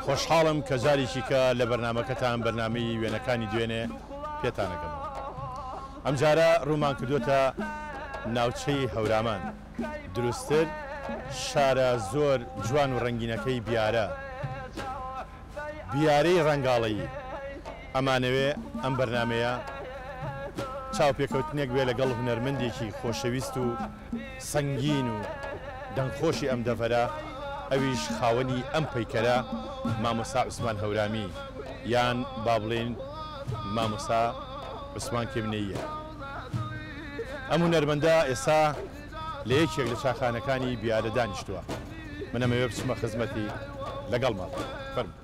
خوشحاڵم کە جارێکی کە لە بەرنامەکەتان بەرنامەی وێنەکانی دوێنێ پێتانەکەم. ئەم جارە ڕوومان کردوتە ناوچەی هەورامان، دروستتر شارە زۆر جوان و ڕەنگینەکەی بیارە، بیارەی ڕەنگاڵەیی. ئەمانەوێ ئەم بەرنمەیە چاوپێکەوتنێک بێ لەگەڵ هونەرمەندێکی خۆشەویست و سەنگین و دەنگخۆشی ئەم دەڤەرە، ئەویش خاوەنی ئەم پەیکەرە مامۆستا عوسمان هەورامی یان با بڵێن مامۆستا عوسمان کێمنەییە. ئەم هونەرمەندە ئێستا لە یەکێک لە چاخانەکانی بیارە دانیشتووە. من ئەمەوێ بچمە خزمەتی لەگەڵمان. فەرموو.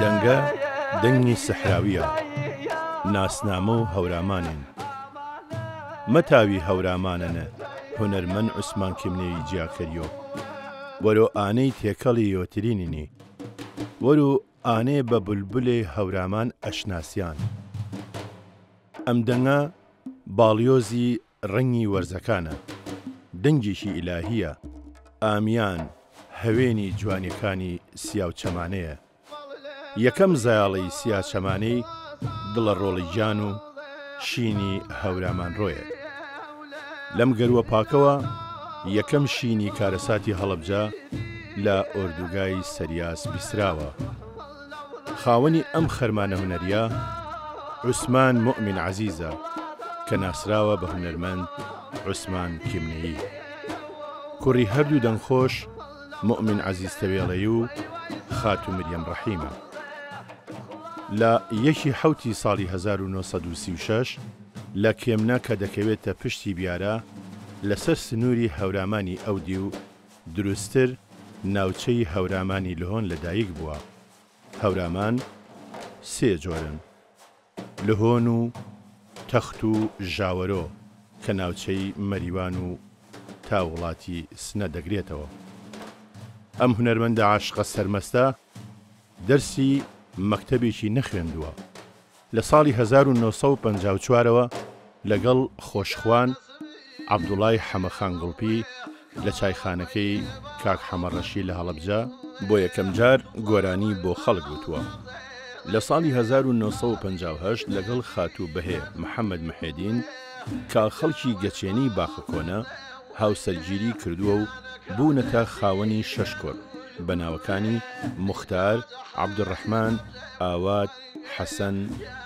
دەنگە دەنگی سەحراویە، ناسنامە و هەورامانین. مەتاوی هەورامانەنە هونەرمەند عوسمان کێمنەیی جیاکەریۆ. وەرۆ ئانەی تێکەڵی یۆترینینی، وەرۆ ئانێ بە بولبولێ هەورامان ئەشناسیان. ئەم دەنگە باڵیۆزی ڕەنگی وەرزەکانە، دەنگێکی ئیلاهیە، ئامیان هەوێنی جوانیەکانی سیا و چەمانەیە. یەکەم زایاڵی سیا چەمانەی دڵە ڕۆڵیجان و شینی هەورامان ڕۆیە. لەم گەروە پاکەوە یەکەم شینی کارەساتی هەڵەبجە لە ئۆردوگای سەریاس بیستراوە. خاوەنی ئەم خەرمانە هونەریە عوسمان مومین عەزیزە کە ناسراوە بە هونەرمەند عوسمان کێمنەیی. کوڕی هەردوو دەنگخۆش مومین عەزیز تەوێڵەی و خاتو مریەم ڕەحیمە. لە 1 ساڵی 1936 لە کێمنە کە دەکەوێتە پشتی بیارە لەسەر سنووری هەورامانی ئەودی و دروستتر ناوچەی هەورامانی لهۆن لەدایک بووە. هەورامان سێ جۆرن: لهۆن و تەخت و ژاوەرۆ کە ناوچەی مەریوان و تا وڵاتی سنە دەگرێتەوە. ئەم هونەرمەندە عاشقە سەرمەستە دەرسی مەکتەبێکی نەخوێندووە. لە ساڵی 1954ەوە لەگەڵ خۆشخوان عەبدوڵای حەمەخان گوڵپی لە چایخانەکەی کاک حەمەڕەشی لە هەڵەبجە بۆ یەکەم جار گۆرانی بۆ خەڵک وتووە. لە ساڵی 1958 لەگەڵ خاتوو بەهێ محەممەد محێدین کە خەڵکی گەچێنی باخەکۆنە هاوسەرگیری کردووە و بوونەتە خاوەنی 6 کۆر بە ناوەکانی موختار، عەبدوڕەحمان، ئاوات، حەسەن،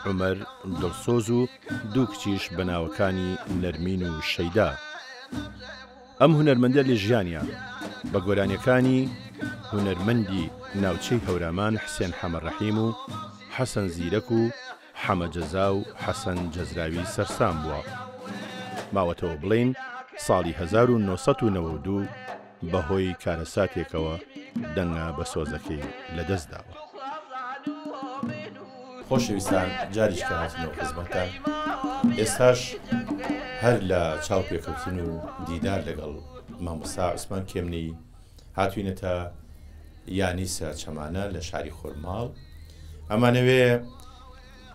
عومەر، دڵسۆز و دوو کچیش بە ناوەکانی نەرمین و شەیدا. ئەم هونەرمەندە لە ژیانیا بە گۆرانیەکانی هونەرمەندی ناوچەی هەورامان حسێن حەمەڕەحیم و حەسەن زیرەک و حەمەجەزا و حەسەن جەزراوی سەرسام بووە. ماوەتەوە بڵێن ساڵی 1992 بەهۆی کارەساتێکەوە دەنگە بە سۆزەکەی لەدەستداوە. خۆشەویستان، جاریشکە هاتنەوە خزمەتتان. ئێستاش هەر لە چاوپێکەوتن و دیدار لەگەڵ مامۆستا عوسمان کێمنەیی هاتوینەتە یانیسە چەمانە لە شاری خۆرماڵ. ئەمانەوێ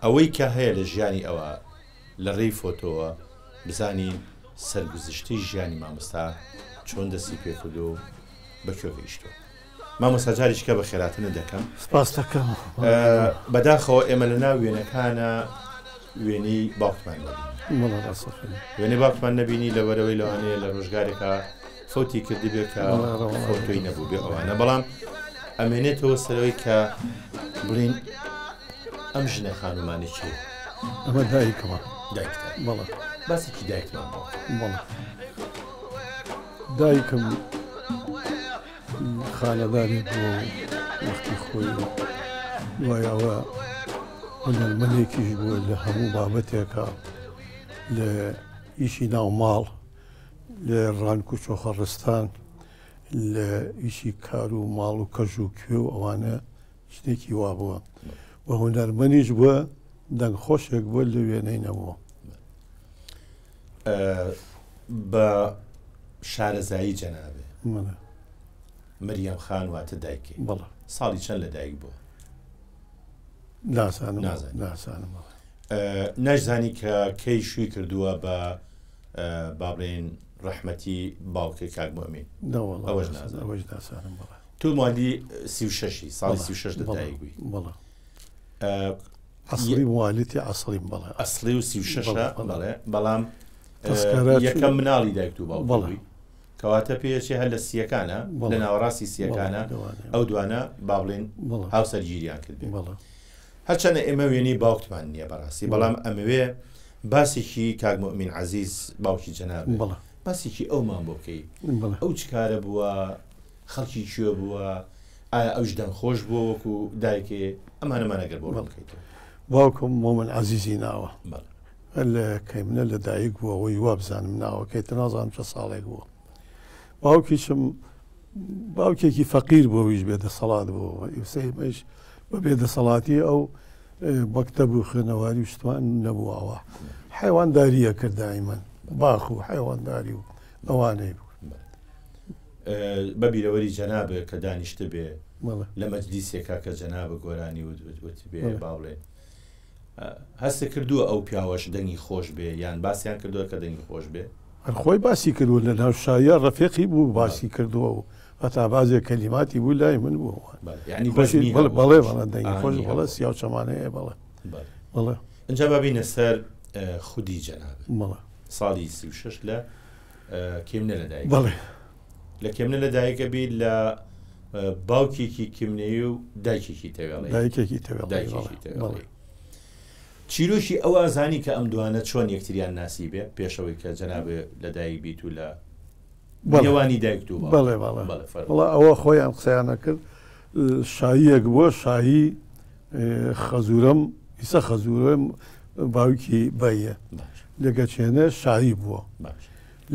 ئەوەی کە هەیە لە ژیانی ئەوە لە ڕێی فۆتۆوە بزانین سەرگوزشتەی ژیانی مامۆستا چۆن دەستی پێکرد و بەکوێ گەیشتووە. مامۆستا جاریشکە بە خێراتنە دەکەم. سپاس دەکەم. بەداخەوە ئێمە لە ناو وێنەکانە وێنەی باوکمان وێنەی باوکمان نەبینی لە وەرەوەی لەوانەیە لە ڕۆژگارێکە فۆتی کردی بێت کە فۆتۆی نەبوو بێ ئەوانە، بەڵام ئەمێنێتەوە سەرەوەی کە بڵین ئەم ژنە خانومانی چێ؟ ئەمە دایکەوە. دایکتە؟ بەڵێ. باسێکی دایکمان بۆ. بەڵێ. دایکم خانەدانی بووە و وەختی خۆی دوایەوە هونەرمەندێکیش بووە لە هەموو بابەتێکە لە ئیشی ناو ماڵ لە ڕانکوچ و خەڕستان لە ئیشی کار و ماڵ و کەژ و کوێ و ئەوانە شتێکی وا بووە و هونەرمەنیش بووە دەنگ خۆشێک بووە لە وێنەی نەبووە. بە شارەزایی جەنابێ مەریەم خان واتە دایکێ بەڵێ ساڵی چەند لە دایک بووە؟ ناسانم نەشزانی کە کەی شووی کردووە بە با بڵێن ڕەحمەتی باوکەی کاک موئەمین؟ ئەوەش ناسانم. بەڵێ تۆ مالی 36 ساڵی 36 لە دایک بووی؟ بەڵێ ئەسڵی موالیتی ئەسڵیم بەڵێ ئەسڵی و 36 بەڵێ بەڵام یەکەم مناڵی دایک و باوکەوی کەواتە پێچێ هەر لە سیەکانە لە ناوەڕاستی سیەکانە ئەو دوانە با بڵێن هاوسەرگیریان کردبێ. هەرچەنە ئێمە وێنەی باوکتمان نییە بەڕاستی بەڵام ئەمەوێ باسێکی کاک موئەمین عەزیز باوکی جەناب باسێکی ئەومان بۆ بکەی ئەو چ کارە بووە خەڵکی کوێ بووە ئایا ئەوش دەنگخۆش بووە وەکو دایکێ ئەمانەمان ئەگەر بۆ بکەیتەوە. باوکم مۆمن عەزیزی ناوە لە کەیمنە لە دایک بووە ئەوەی وا بزانم ناوەکەیتە نازانم چە ساڵێک بووە. باوکیشم باوکێکی فەقیر بووە ویش بێدەسەڵات بووە ئیسەیمەش بە بێدەسەڵاتی ئەو مەکتەب و خوێنەواری و شتوان نەبووەوە حیوانداریە کرد دایمەن باخ و حیوانداری و ئەوانەی بوو. بەبیرەوەری جەنابێ کە دانیشتە بێ لە مەجلیسێکا کە جەنابە گۆرانی وت بێ با بڵێ هەستە کردووە ئەو پیاوەش دەنگی خۆش بێ یان باسییان کردووە کە دەنگی خۆش بێ؟ خۆی باسی کردووە لە ناوشایە ڕەفێقی بوو باسی کردووە و هەتا بازێک کەلیماتی بوو لای من بووە بەڵێ بەڵێ دەنگی خۆش بەڵێ سیا و چەمانەیە بەڵێ ئەنجا بابینە سەر خودی جەنابێ بەڵێ ساڵی 36 لە کێمنە لە دایک بەڵێ لە کێمنە لە دایکە بیت لە باوکێکی کێمنەی و دایکێکی تەوێڵی دایکێکی تەوێڵی چیرۆشی ئەو ئازانی کە ئەم دوانە چۆن یەکتریان ناسی بێ پێشەوەی کە جەنابێ لە دایک بیت و لە نێوانی دایک و بەڵێ بەڵێ ئەوە خۆیان قسەیانە کرد شاییەک بووە شایی خەزورەم ئیسە خەزورم باوکی بەیە لەگەچێنە شایی بووە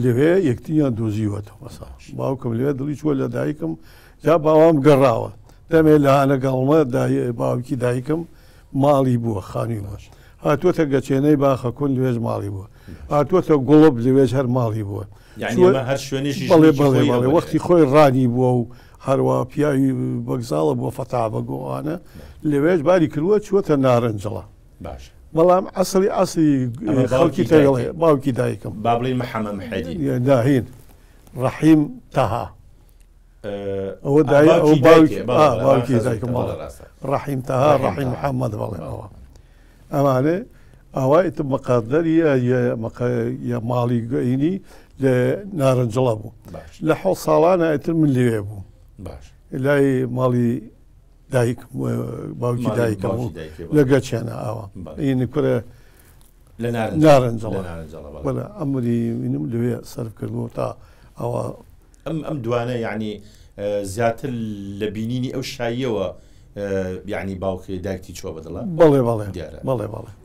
لەوێ یەکتریان دۆزیوەتەوە مەسا باوکم لەوێ دڵی چووە لە دایکم جا باوام گەڕاوە دەمێ لە هەنەگەڵمە باوکی دایکم ماڵی بووە خانی باش هاتووەتە گەچێنەی باخە کون لێژ ماڵی بووە هاتووەتە گوڵب لەوێژ هەر ماڵی بووە بەڵێ وەختی خۆی ڕانی بووە و هەروە پیاوی بەگزاڵە بووە فەتا بەگۆوانە لەوێژ باری کردووە چووەتە نارنجڵە باش بەڵام ئەسڵی خەڵکی تەوێڵێ باوکی دایکم با بڵێن محەممەد محەدی داهین ڕەحیم تەها ئەوە باوکی دایکم ڕەحیم تەها ڕەحیم محەممەد بەڵێ ئەوە ئەمانێ ئاوایتم مەقادەری یا ماڵی گەینی لە نارنجڵە بوو لە حەوت ساڵانە ئەتر من لێوێ بوو لای ماڵی دایک باوکی دایکم بوو لە گەچێنە ئاوە ئینی کورە لە نارنجڵە بەڵێ ئەمری وینم لەوێ سەرف کردبوو تا ئەوە ئەم دوانە یعنی زیاتر لە بینینی ئەو شاییەوە یعنی باوکی دایکتی چۆ بەدڵە بەڵێ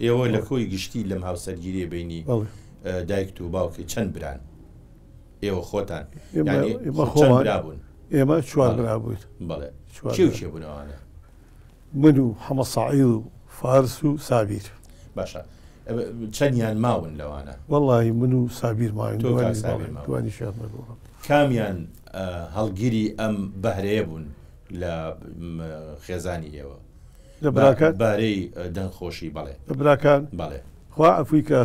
ئێوە لە کۆی گشتی لەم هاوسەرگیریە بینی دایکت و باوکی چەند بران ئێوە خۆتان برابوون ئێمە چوار برابوویت بەڵێ چێ بوونەوانە من و حەمە سەعید و فارس و سابیر باشە چەندیان ماون لەوانە وەڵی من و سابیر ماون دوانی شاد کامیان هەڵگیری ئەم بەهرەیە بوون لە خێزانی ئێوە لە براکان بارەی دەنگخۆشی بەڵێ لە براکان بەڵێ خوا ئەفووی کە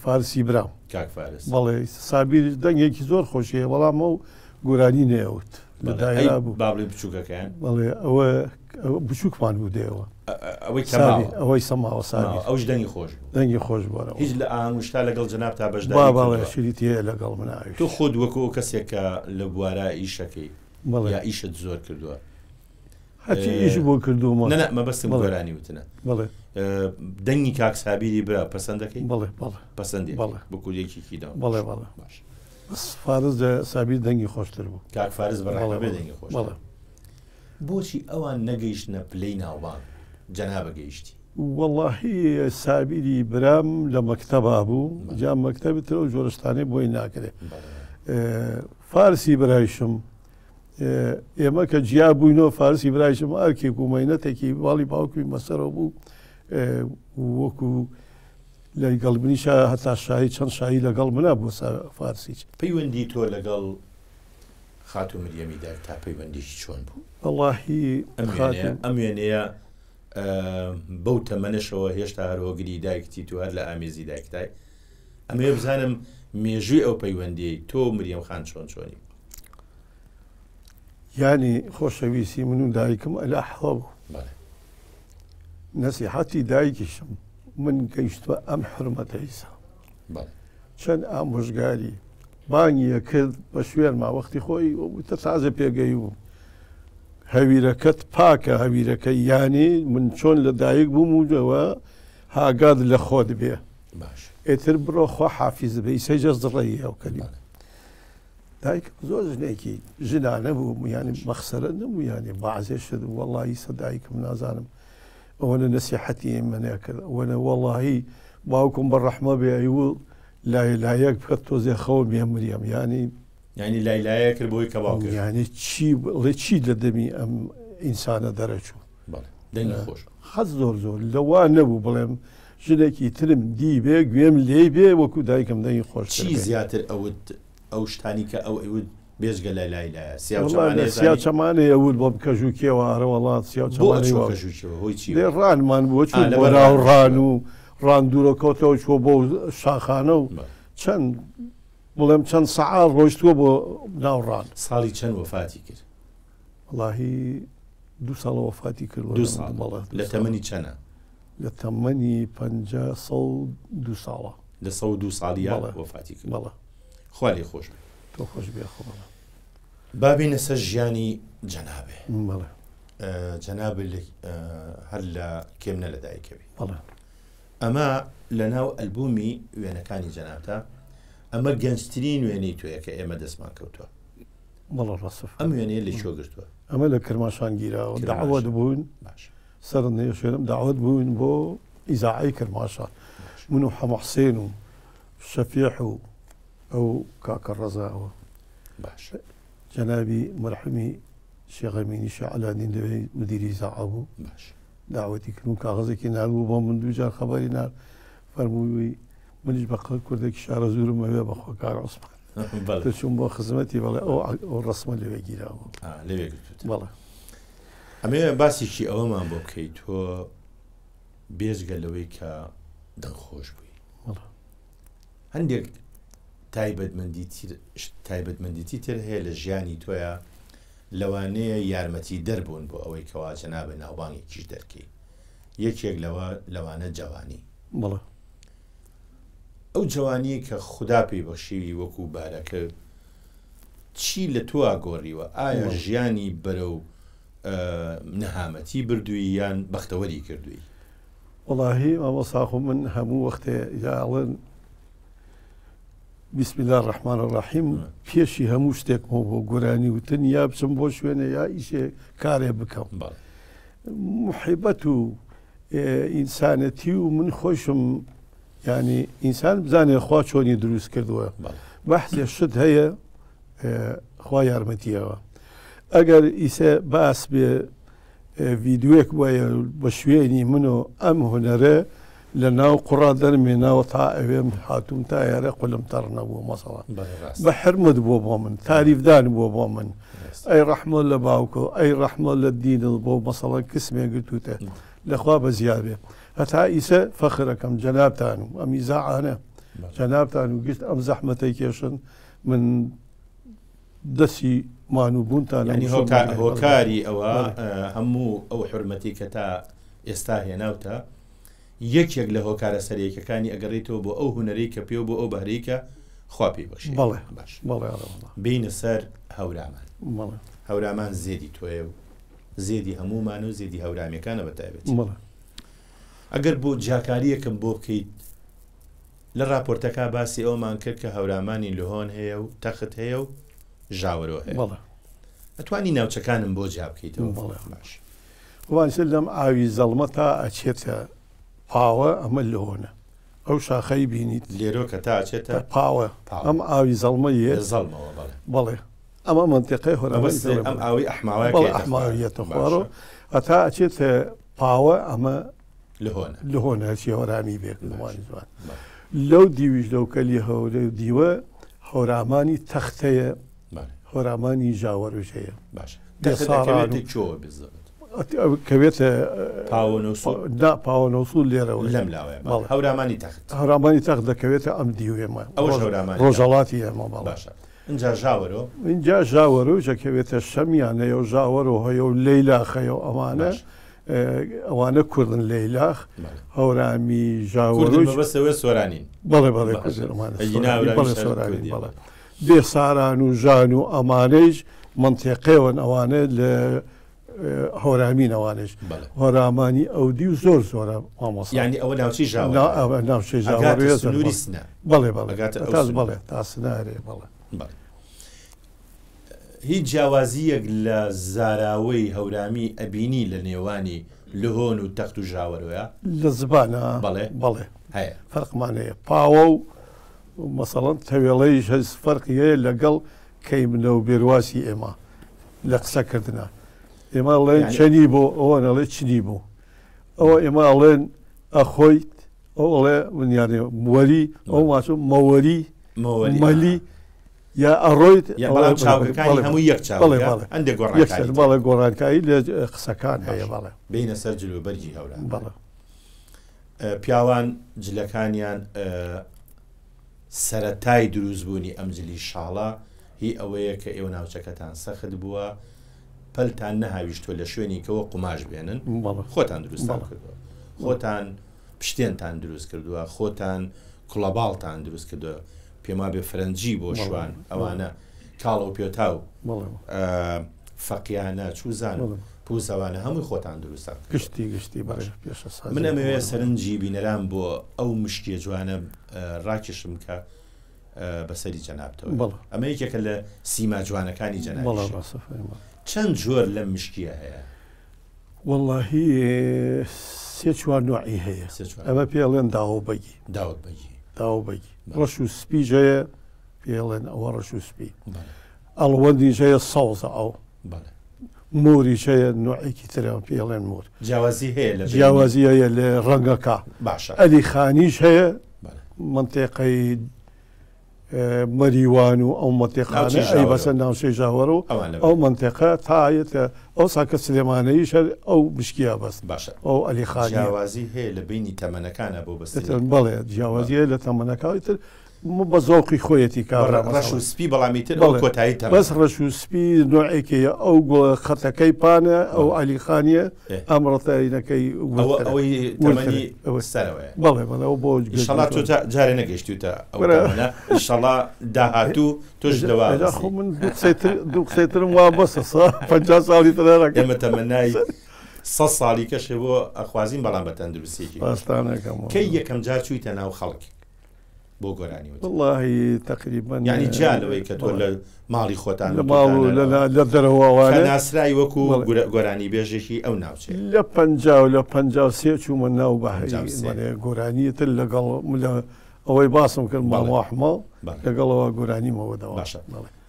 فارسی برام کاک فارس بەڵێ سابیر دەنگێکی زۆر خۆشیە بەڵام ئەو گۆرانی نێوت بەدایرا بوو با بڵێ بچووکەکەیان بەڵێ ئەوە بچووکمان بوو دێەوە ئەوەی سەماوە سابیر ئەوش دەنگی خۆش دەنگی خۆش بووە هیچ لە ئاهەنگشتا لەگەڵ جەناب تا بەشدا باڵێ شریتی هەیە لەگەڵ مناوی تۆ خۆت وەکو ئەو کەسێکە لە بوارە ئیشەکەی یا ئیشت زۆر کردووە هەچی ئیش بۆ کردومە نە مەبەستم گۆرانی وتنە بەڵێ دەنگی کاک سابیری برا پەسەندەکەی بەڵێ پەسەندی بەڵێ بە کوردێکیدا بەڵێ باش فارز سابیر دەنگی خۆشتر بوو کاک فارز بەڕێوە بێ دەنگی خۆش بۆچی ئەوان نەگەیشتنە پلەی ناوبان جەنابە گەیشتی واللهی سابیری برام لە مەکتەبا بوو جا مەکتەبتەوە جۆرەشتانەی بۆی ناکرێت فارسی برایشم ئێمە کە جیا بووینەوە فارسی برایشم ئەرکێک و مەینەتێکی واڵی باوکوی مەسەرەوە بوو وەکو لای گەڵبنیشە هەتا شایی چەند شایی لەگەڵ منە بۆ فارسیچ پەیوەندی تۆ لەگەڵ خاتو مریەمی دایک تا پەیوەندیشی چۆن بوو واللهی ئەم وێنەیە بەو تەمەنشەوە هێشتا هەرۆگری دایکتی تو هەر لە ئامێزی دایکتای ئەمێ بزانم مێژووی ئەو پەیوەندی تۆ مریەم خان چۆن چۆنی یعنی خۆشەویستی من و دایکم ئەلا حەڵە بوو نەسیحەتی دایکیشم من گەیشتووە ئەم حرمەتە ئیسا چەند ئامۆژگاری بانگیە کرد بە شوێنما وەختی خۆی وتە تازە پێگەی بوو هەویرەکەت پاکە هەویرەکەی یانی من چۆن لە دایک بووم وجەوە هاگاد لە خۆت بێ ئێتر بڕۆ خۆ حافیز بە ئیسەی جەز دڕێی ئەو کەلی دایک زۆر ژنێکی ژنانە بوو یانی مەخسەرە نەبوو یانی بەعزێ شت وەڵی سە دایکم نازانم ئەوەنە نەسیحەتی منێ کرد ئەوەنە وەڵی باوکم بە ڕەحمە بێ ئەیوە لایەک بکات تۆزێ خەوە بێ مریەم ینی لایلایە کرد بۆی کە باوکە ینی چی لە دەمی ئەم ئینسانە دەرەچوو خۆش حەز زۆر لەوا نەبوو بڵێم ژنێکی ترم دی بێ گوێم لێ بێ وەکو دایکم دەی خۆش چی زیاتر ئەو شتانی کە ئەو ئەوت بێژگە لە لایلایە سیا چەمانێ ئەوت بۆ بکەژوو کێوارە وڵات سیا لێ ڕانمان بۆ بۆ ناوڕان و ڕان دوورەکەوتەوە چوە بۆ شاخانە و چەند بڵێم چەند سەعات ڕۆیشتووە بۆ ناوڕان ساڵی چەند وەفاتی کرد وەڵاهی 2 ساڵ وەفاتی کرد لە تەمەنی چەنە لە تەمەنی 2 ساڵە لە 2 ساڵیە وەفاتی کرد خوا لێ خۆش تۆ خۆش بێ خۆ بابینە سەر ژیانی جەنابێ جەناب هەر لە کێمنە لە دایکەوی ئەمە لە ناو ئەلبومی وێنەکانی جەنابتە ئەمە گەنجترین وێنەی توەیە کە ئێمە دەستمان کەوتووە ئەم وێنەیە لە چۆ گرتووە ئەمە لە کرماشان گیراوە داوت بوون سەر نێشێنم داوت بوون بۆ ئیزاعی کرماشان من و حەمەحسێن و شەفیح و ئەو کاکە ڕەزاوە جەنابی مەرحومی شێخ ئەمینی شەعلانی لەوێ مدیری ئیزاعە بوو داوەتی کردم کاغەزێکی نردبوو بۆ من دووجار خەبەری نار فەرمووی منیش بە کوردێکی شارە زورم ئەوێ بەخۆ کار عوسمان چوون بۆ خزمەتی بەڵێ ئەو ڕسمە لەوێ گیراوە بەڵێ ئەمێ باسیشی ئەوەمان بۆ بکەیت تۆ بێژگە لەوەی کە دڵخۆش بووی هەندێک تایبەتمەندیتی تر هەیە لە ژیانی تۆیە لەوانەیە یارمەتی دەربوون بۆ ئەوەی کەوا جەنابە ناوبانگێکیش دەرکەی یەکێک لەوانە جوانی ئەو جوانی کە خوددا پێی بەخشیوی وەکو بارەکە چی لە تۆ ئاگۆڕیوە ئایا ژیانی بەرە و نەهامەتی بردووی یان بەختەوەری کردووی وەڵاهی ئەوە ساخۆ من هەموو وەختێ یاڵن بسم الله الرحمن الرحیم پێشی هەموو شتێکمە بۆ گۆرانی وتن یا بچم بۆ شوێنە یا ئیشێ کارێ بکەم محیبەت و ئینسانەتی و من خۆشم ینی ئینسان بزانێ خوا چۆنی دروست کردووە بەحسێ شت هەیە خوا یارمەتیەوە ئەگەر ئیسە باس بێ ڤیددیوێک وایە بە شوێنی من و ئەم هوەرە لە ناو قوڕا دەرمێناوە تا ئەوێم هاتووم تا یارە قولم تەڕ نەبووە مەسەڵا بە حرمت بووە بۆ من تاریفدان بووە بۆ من ئەی ڕەحمە لە باوکە ئەی ڕەحمە لە دینت بۆ مەسەڵە کسمێ گرتوتە لەخوا بە زیابێ هەتا ئیسە فەخرەکەم جەنابتان و ئەم ئیزاعانە جەنابتان و گشت ئەم زەحمەتەی کێشن من دەستی مانوبوونتان هۆکاری ئەوە هەموو ئەو حرمەتی کە تا ئێستا هێناوتە یەکێک لە هۆکارە سەرەکەەکانی ئەگەڕێتەوە بۆ ئەو هوەرەی کە پێ بۆ ئەو بەهرەیکە خوا پێی بەخشی باش بینە سەر هەورامان هەورامان زێدی تۆیە و زێدی هەمومان و زێدی هەورامیەکانە بەتایبێت ئەگەر بۆ جاکاریەکەم بۆ بکەیت لە راپۆرتەکە باسی ئەومان کرد کە هەورامانی لۆهۆن هەیە و تەخت هەیە و ژاوەرۆ هەیە ئەتوانی ناوچەکانم بۆ جا بکەیتەوە باش وانسە لەم ئاوی زەڵمە تا ئەچێتە پاوە ئەمە لەهۆنە ئەو شاخەی بینیت لێرۆ کە تاچێتە پاوە ئەم ئاوی زەڵمەیە زەڵمەوە بەڵێ ئەمە منتیقەی هۆرەمەی ئەم ئاوی ئەحماویەتە خوارەوە هەتا ئەچێتە پاوە ئەمە لەهۆنە هەرچی هۆرامی بێکردوانی جوان لەو دیویش لەو کەلی هەورە دیوە هۆرامانی تەختەیە هۆرامانی ژاوەڕژ هەیە کەوێتە پاوەنەوسول لێرەوە لەم لاوێ هەورامانی تەخت دەکەوێتە ئەم دیوێمە ڕۆژەڵاتی ئێمە باشە اینجا ژاوەرۆ ژەکەوێتە شەمیانەیە و ژاوەرۆ هەیە و لەیلاخەیە و ئەوانە ئەوانە کوردن لەیلاخ هەورامی ژاوەڕۆ سۆرانین بەڵێ بەڵێ سۆرانی بەڵێ دێ ساران و ژان و ئەمانەیش منتیقەوەن ئەوانە لە هۆرامین ئەوانش هۆرامانی ئەودی و زۆر زۆرە مامۆستا ینی ئەوە ناوچی ناوچەی ژاوەڕێ بەڵێ بەڵێ تا سنارێ بەڵێ هیچ جیاوازیەک لە زاراوەی هەورامی ئەبینی لە نێوانی لەهۆن و تەخت و ژاوەرۆیە لە زبانە بەڵێ هەیە فەرقمان هەیە پاوە و مەسەڵەن تەوێڵەیش هەز فەرقی هەیە لەگەڵ کەیمنە و بێرواسی ئێمە لە قسەکردنا ئێمە ئەڵێن چەنی بۆ ئەوە نەڵێ چنی بوو ئەوە ئێمە ئەڵێن ئەخۆیت ئەو ئەڵێ ونیانێ وەری ئەو ماچوو مەوەری مەلی یا ئەڕۆیت بەڵێ گۆڕانکایی لە قسەکان هەیە بەڵێ بینە سەر جلوبەرگی هەورە پیاوان جلەکانیان سەرەتای دروستبوونی ئەم جلی شاڵە هی ئەوەیە کە ئێوە ناوچەکەتان سەخت بووە پەلتان نەهاویشتۆ لە شوێنی کەەوە قوماش بێنن خۆتان دروستان کردووە خۆتان پشتێنتان دروست کردووە خۆتان کوڵەباڵتان دروست کردووە پێما بێ فەرەنجی بۆ شوان ئەوانە کاڵە و پێتا و فەقیانە چوزان پووسەوانە هەمووی خۆتان دروستان گشتی من ئەمەوێ سەرنجی بینەران بۆ ئەو مشکیە جوانە ڕاکێشم کە بەسەری جەنابتەوە ئەمە یەکێکە لە سیما جوانەکانی جەناب چەند جۆر لەم مشکیە هەیە وەڵڵاهی سێ چوار نوعی هەیە ئەمە پێڵێن داوەبەگی داوەبەگی ڕەش و سپی هەیە پێڵێن ئەوە ڕەش و سپی ئەڵوەندیش هەیە سەوزە ئەو موریش هەیە نوعێکی ترەوە پێڵێن مور جیاوازی هەیە لە ڕەنگەکە ئەلی خانیش هەیە منتێقەی مەریوان و ئەو منتێقانە ئەی بەسە ناوچەی ژاوەڕۆ ئەو منتێقە تایەتە ئەو ساکە سلێمانەییش ئەو بشکیا بەست باشە ئەو ئەلی خانی جیاوازی هەیە لە بینی تەمەنەکانە بۆ بەست بەڵێ جیاوازی هەیە لە تەمەنەکانی تر بە زۆقی خۆیەتی کار ڕەش و سپی بەڵامی تر کۆتایی بەس ڕەش و سپی نوعێکەیە ئەو خەتەکەی پانە ئەو ئەلی خانیە ئەم ڕەتەینەکەی بەڵێ بەڵێ بۆ جارێ نەگەشتوتە ئینشەڵا داهاتوو تۆش دەوا من دوو قسەیترم وا بەسە 50 ساڵی ترەکە ئێمە تەمەنای 100 ساڵی کەشێ بۆ ئەخوازین بەڵام بە تەندروستێکی کەی یەکەم جار چوویتە ناو خەڵک بۆ گۆرانی واللهی تقریبا ینی جالەوەی کە تۆ لە ماڵی خۆتان لە دەرەوەوانە ناسرای وەکو گۆرانی بێژێکی ئەو ناوچێ لە 53 چوومە ناو بەهەی گۆرانیتر لەگەڵ ئەوەی باسم کرد ماڵواحماڵ لەگەڵەوە گۆرانیمەوەدەوە باشە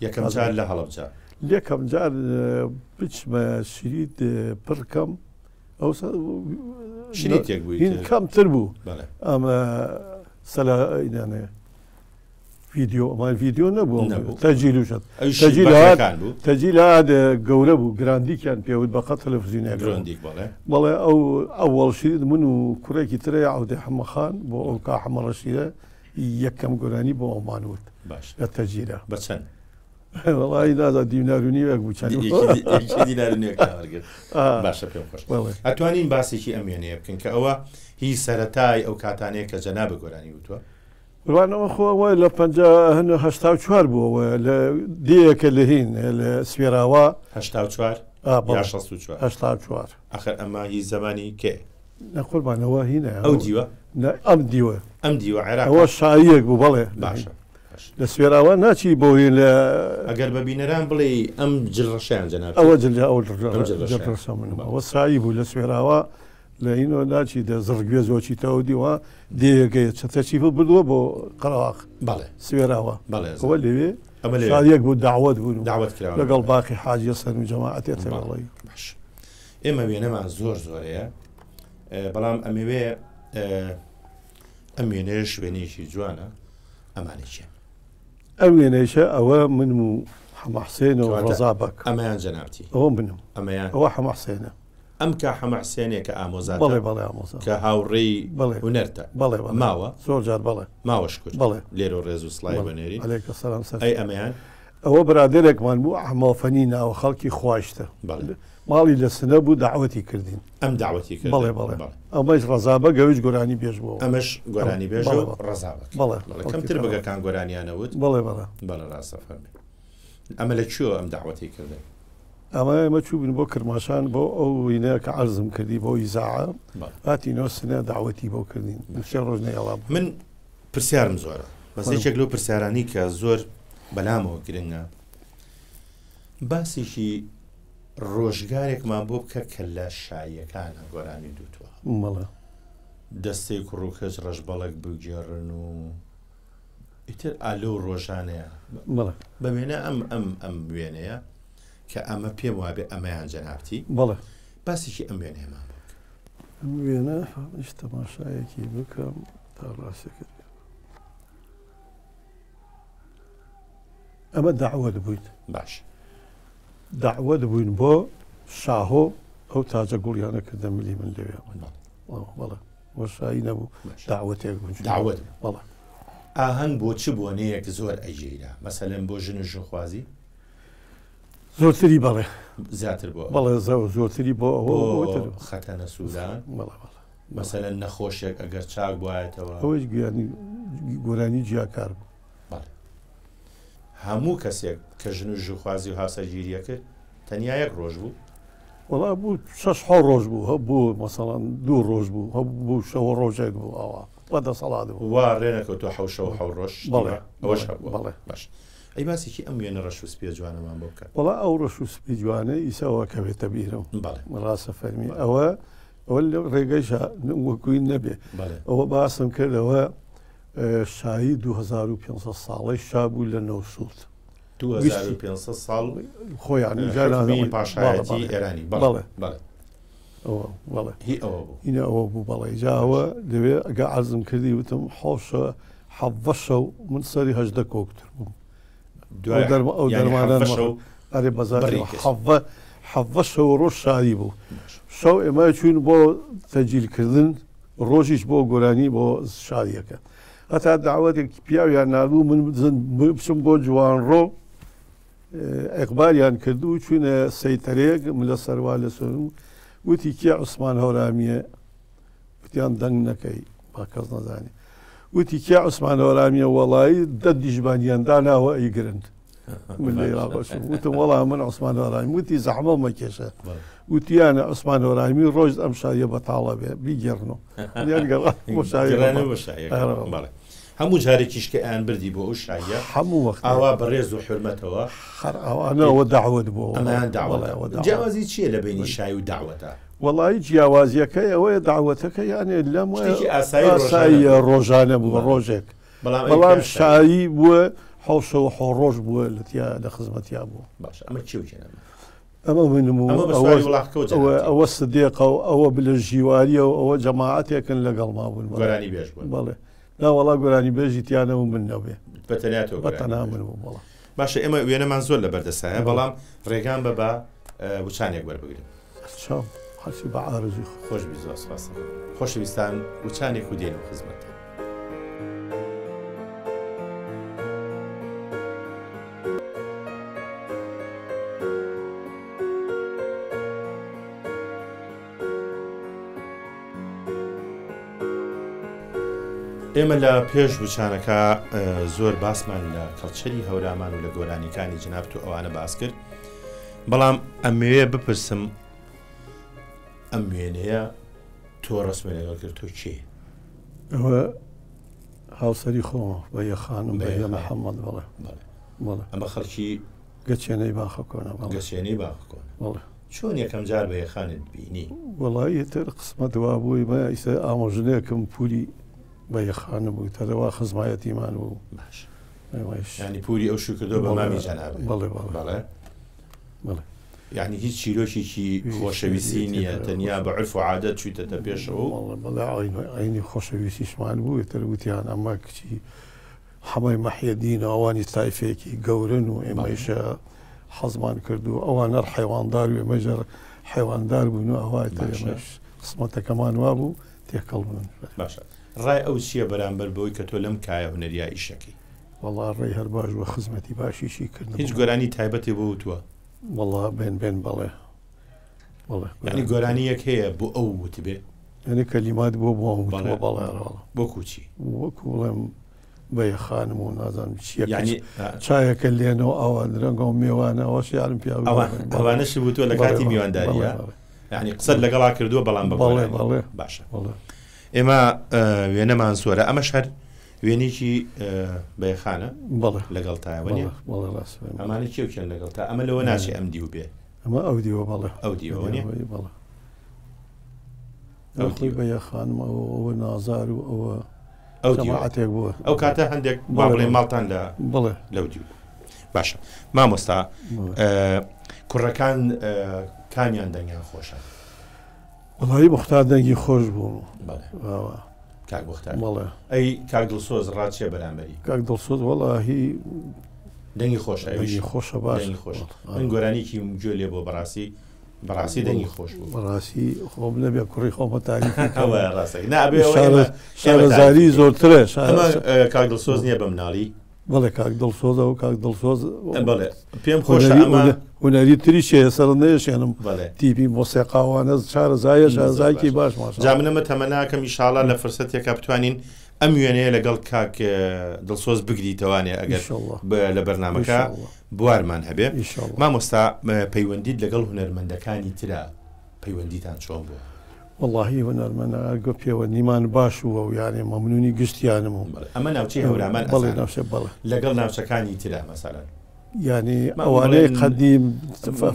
یەکەم جار لە هەڵەبجا یەکەم جار بچمە شریت پڕکەم ئەو شریتێک بووی کەمتر بوو ئەمە سەلانە ڤیدیۆ ئەمان ڤیدیۆ نەبوو تەجیلوشت تەجیلات گەورە بوو گراندیکیان پێوت بەقەت تەلەڤیزیۆنێک بەڵێ ئەو ئەوەڵ شرید من و کوڕێکی ترە عەودی حەمەخان بۆ ئەو کا حەمەڕەشیدە یەکەم گۆرانی بۆ ئەومانوت لە تەجیلە بەچەند وڵی نادا دیونارونیوەک بوو چەند باشە پێم خۆش ئەتوانین باسێکی ئەمێنەیە بکەن کە ئەوە هی سەرەتای ئەو کاتانەیە کە جەنابە گۆرانی وتووە بڕوانەوە خۆەوە لە 1970 بووەوە لە دیەکە لە هین لە سوێراوە 1964 ئەخر ئەمە هی زمانی کێ نەقوربانەوە هینە ئەو دیوە ئەم دیوە ئەوە شایەک بوو بەڵێ باشە لە سوێراوە ناچی بۆی لە ئەگەر بە بینەران بڵێ ئەم جڕەشیان جەناب ئەوە ئەوە سایی بوو لە سوێراوە لە ئینەوە ناچی دە زڕگوێ زۆچیتەوە دیوە دێگەیە چەتەچی بردووە بۆ قەراق بەڵێ سوێراوە بەڵێ ئەوە لەوێ ئەمە لێ شادیەک بوو داوەت بوون داوەت کراوە لەگەڵ باقی حاجیە سەر و جەماعەتێتەوەڵی باش ئێمە وێنەمان زۆر زۆرەیە بەڵام ئەمەوێ ئەم وێنەیە شوێنێکی جوانە ئەمانێکیە ئەم وێنەیشە ئەوە من و حەمەحسێنەوە ڕەزابەک ئەمەیان جەنابەتی ئەوە منم ئەمەیان ئەوە حەمەحسێنە ئەم کە حەمەحسێنێ کە ئامۆزاتە بەڵێ بەڵێ ئامۆزا کە هاوڕێی هونەرتە بەڵێ ماوە زۆر جار بەڵێ ماوەش کرد بەڵێ لێرە و ڕێز و سڵای بەنێری عەلەیکە سەلام سەر ئەی ئەمەیان ئەوە برادێرێکمان بوو ئەحمەڵفەنی ناوە خەڵکی خواشتە ماڵی لە سنە بوو داوەتی کردین ئەم داوەتی کرد بەڵێ بەڵێ ئەمەش ڕەزابە گەویش گۆرانی بێژ بووە ئەمەش گۆرانی بێژ و ڕەزابەت بەڵێ کەمتر بگەکان گۆرانیانەوت بەڵێ بەڵێ بەڵێ ڕاستە فەرمی ئەمە لە کوێ ئەم داوەتی کردن ئەمە چوو بن بۆ کرماشان بۆ ئەو وینەیە کە عەرزم کردی بۆ ئیزاعە هاتینەوە سنە داوەتی بۆ کردین دووسێ ڕۆژ نەیەڵام من پرسیارم زۆرە بەسێکێک لەو پرسیارانی کە زۆر بەلامەوە گرنگە باسێکی ڕۆژگارێکمان بۆ بکە کە لە شایەکانە گۆرانی دووتوە مەڵێ دەستەی کوڕوکەس ڕەش بەڵک بگێڕن و ئیتر ئالۆ ڕۆژانەیە بە وێنە ئەم وێنەیە کە ئەمە پێم وابێ ئەمەیان جەنابەتی بەڵێ باسێکی ئەم وێنەیەمان بۆ ئەم وێنە تەماشایەکی بکەم تا ڕاستەکە ئەمە داوەت بووین باش داوەت بووین بۆ شاهۆ ئەو تاجە گوڵیانە کە دەملی من لەوێ بەڵێ بۆ شایی نەبوو داوەتێک بوون داوەت بەڵێ ئاهەنگ بۆ چ بۆنەیەک زۆر ئەیژێرا مەسەلەن بۆ ژن و ژنخوازی زۆرتری بەڵێ زیاتر بۆ بەڵێ زۆرتری بۆ ئەوە خەتەنە سوودان مەسەلەن نەخۆشێک ئەگەر چاک بایەتەوە ئەوەی گۆرانی جیاکار بوو هەموو کەسێک کە ژن و ژنخوازی و هاوسەرگیریە کرد تەنیا یەک ڕۆژ بوو وەڵا بوو 6 ڕۆژ بوو هەبوو مەسەڵەن 2 ڕۆژ بوو هەبوو شەوە ڕۆژێک بوو ئەوە بەدەسەڵات بوو وا ڕێنەکەوتۆ حەوشە و حەو ڕۆژ بەڵێ ئەوەش هەبوو بەڵێ باش ئەی باسێکی ئەم وێنە ڕەش و سپێ جوانەمان بۆ بکات وەڵا ئەو ڕەش و سپی جوانە ئیساەوە کە بێتە بیرم بەڵێ ڕاستە فەرمی ئەوە ڕێگەی وەکوی نەبێ ئەوە باسم کردەوە شایی 2500 ساڵی شابوو لە نەوسوود 2500 ساڵ خۆیان پاشایەتی ئێرانی بەڵێ بەڵێ هی ئەوە بوو هینە ئەوە بوو بەڵێ جاوە دەوێ ئەگە عەرزم کردی وتم حەوشە حەڤەشە و من سەری هەژدە کۆکتر بووم ئەو دەرمانە ئەرێ بەزاری حەڤەشە و ڕۆژ شایی بوو شەو ئێمە چوون بۆ تەجیلکردن ڕۆژیش بۆ گۆرانی بۆ شادیەکە هەتا داوەتێکی پیاویان نردوو من بچم بۆ جوانڕۆ ئەقبالیان کردو و چوونە سەیتەرێک من لە سەروا لە سۆن وتی کێ عوسمان هەورامیە وتیان دەنگ نەکەی با کەس نەزانی وتی کێ عوسمان هەورامیە وەڵایی دە دیژبانیان داناوە ئەیگرند من لە عێراقەچوو وتم وەڵا من عوسمان هەورامی وتی زەحمە مەکێشە وتیانە عوسمان هەورامی ڕۆژ ئەم شایە بەتاڵە بێ بیگەڕنەوە هەموو جارێکیش کە ئەیان بردی بۆ ئەو شایە هەموو وەخت ئاوا بەڕێز و حرمەتەوە ئەوانەوە داوەت بووە ئەمەیان داوەت جیاوازی چییە لە بینی شای و داوەتە وەڵی جیاوازیەکەی ئەوەیە داوەتەکە یانێ لەم ئاسایی ڕۆژانە بووە ڕۆژێک بەڵام شایی بووە حوشەوە حۆڕۆژ بووە لە خزمەتیا بوو باش ئەمە چێوچێنە ئەمە منم ئەوە سدێقە و ئەوە بلە ژیواریە و ئەوە جەماعەتێکن لەگەڵ ما بوون گۆرانی بێژ بڵێ ناوەڵا گۆرانی بێژی تیانە و من نەبێ بەتەناتەوە من بوو بڵە باشە ئێمە وێنەمان زۆر لە بەردەسایە بەڵام ڕێگان بە بە وچانێک وەربگرن حەسی بە ئارزوی خۆش بیزۆسپاس خۆشەویستان وچانێک و دێن و خزمەتە ئێمە لە پێش وچانەکە زۆر باسمان لە کەڵچەری هەورامان و لە گۆرانیەکانی جنابەت و ئەوانە باس کرد بەڵام ئەمەوێ بپرسم ئەم وێنەیە تۆ ڕسمێنەوە کرد تۆ کێ؟ ئەوە هاوسەری خۆمە بەیە خانم بەیە محەممەد بڵێ ئەمە خەڵکی گەچێنەی باخەکۆنە گەچێنەی باخەکۆن چۆن یەکەم جار بە یەخانت بینی؟ وڵی تر قسمەت وا بووی مە ئیسە ئامۆژنەیەکم پولی بە یەخانە بوو تەرەوە خزمایەتیمان بوو باش ینی پوری ئەو شو کردو بە مامی جەنابێ بەڵێ بەڵێ یعنی هیچ چیرۆشێکی خۆشەویستی نییە تەنیا بە عرف و عادەت چوویتەتە پێشەوە بەڵێ عینی خۆشەویستیشمان بوو تر وتیان ئەمە کچی حەمای مەحیەدین ئەوانی تایفێکی گەورن و ئێمەیشە حەزمان کرد و ئەوانە حیواندار و ئێمەژەر حیواندار بوون و ئەوای ترێمەش قسمەتەکەمان وا بوو تێکەڵ بوون باشە ڕای ئەو چییە بەرامبەر بەوەی کە تۆ لەم کایە هونەریا ئیشەکەی وەڵا ڕێی هەر باش وە خزمەتی باشیشی کردن هیچ گۆرانی تایبەتی بۆ وتووە وەڵا بێن بەڵێ ینی گۆرانی یەک هەیە بۆ ئەو وت بێ ینی کەلیمات بۆ بەڵێ بۆ کوچی وەکو بڵێم بە یەخانم و نازانم چیە چایەکە لێنەوە ئەوان ڕەنگە و میێوانەوەش یارم پیا ئەوانەشی بوو لە کاتی میوانداریە یعنی قسەت لەگەڵا کردووە بەڵام بەڵێ باشە ئێمە وێنەمان سۆرە ئەمەش هەر وێنێکی بەیەخانە لەگەڵ تایوەنێ ئەمانە کێوکێن لەگەڵ تا ئەمە لەوە ناچی ئەم دیو بێ ئەمە ئەو دیوە بەڵێ ئەو دیوەنێ ئەوی بە یەخانم ئەوە نازار و ئەوە ئەو جەماعەتێک بووە ئەو کاتە هەندێک بڵێ ماڵتان لەو دیو باشە مامۆستا کوڕەکان کامیان دەنگیان خۆشە وڵی مختار دەنگی خۆش بوو کاک بختار بەڵێ ئەی کاک دڵسۆز ڕاتچێ بەرامبەری کاک دڵسۆز وەڵاهی دەنگی خۆشە خۆشە باش خۆش من گۆرانیکی گوێ لێ بۆ بەڕاستی دەنگی خۆش بوو بەڕاستی خۆم نەبێ کوڕی خۆمە تاریخ شارەزاری زۆرترە کاک دڵسۆز نییە بە مناڵی بەڵێ کاک دڵسۆزە و کاک دڵسۆز بەڵێ پێم خۆشە هونەری تریشێ سەر نێشێنم تیپی مۆسیقاوانە شارەزایە شارەزایکی باش جا منەمە تەمەناکەم ئیشاڵا لە فرسەتێکە بتوانین ئەم وێنەیە لەگەڵ کاک دڵسۆز بگریتەوانێ ئەگەر لە بەرنامەکە بوارمان هەبێ مامۆستا پەیوەندیت لەگەڵ هونەرمەندەکانی ترە پەیوەندیتان چۆن بوو؟ واللهی هونەرمەندە گۆ پەیوەندیمان باش وە و یانێ مەمنونی گشتیانم و ئەمە ناوچەی هەورامان بەڵێ ناوچە بەڵێ لەگەڵ ناوچەکانی ترە مەسەلەن یعنی ئەوانەی قەدیم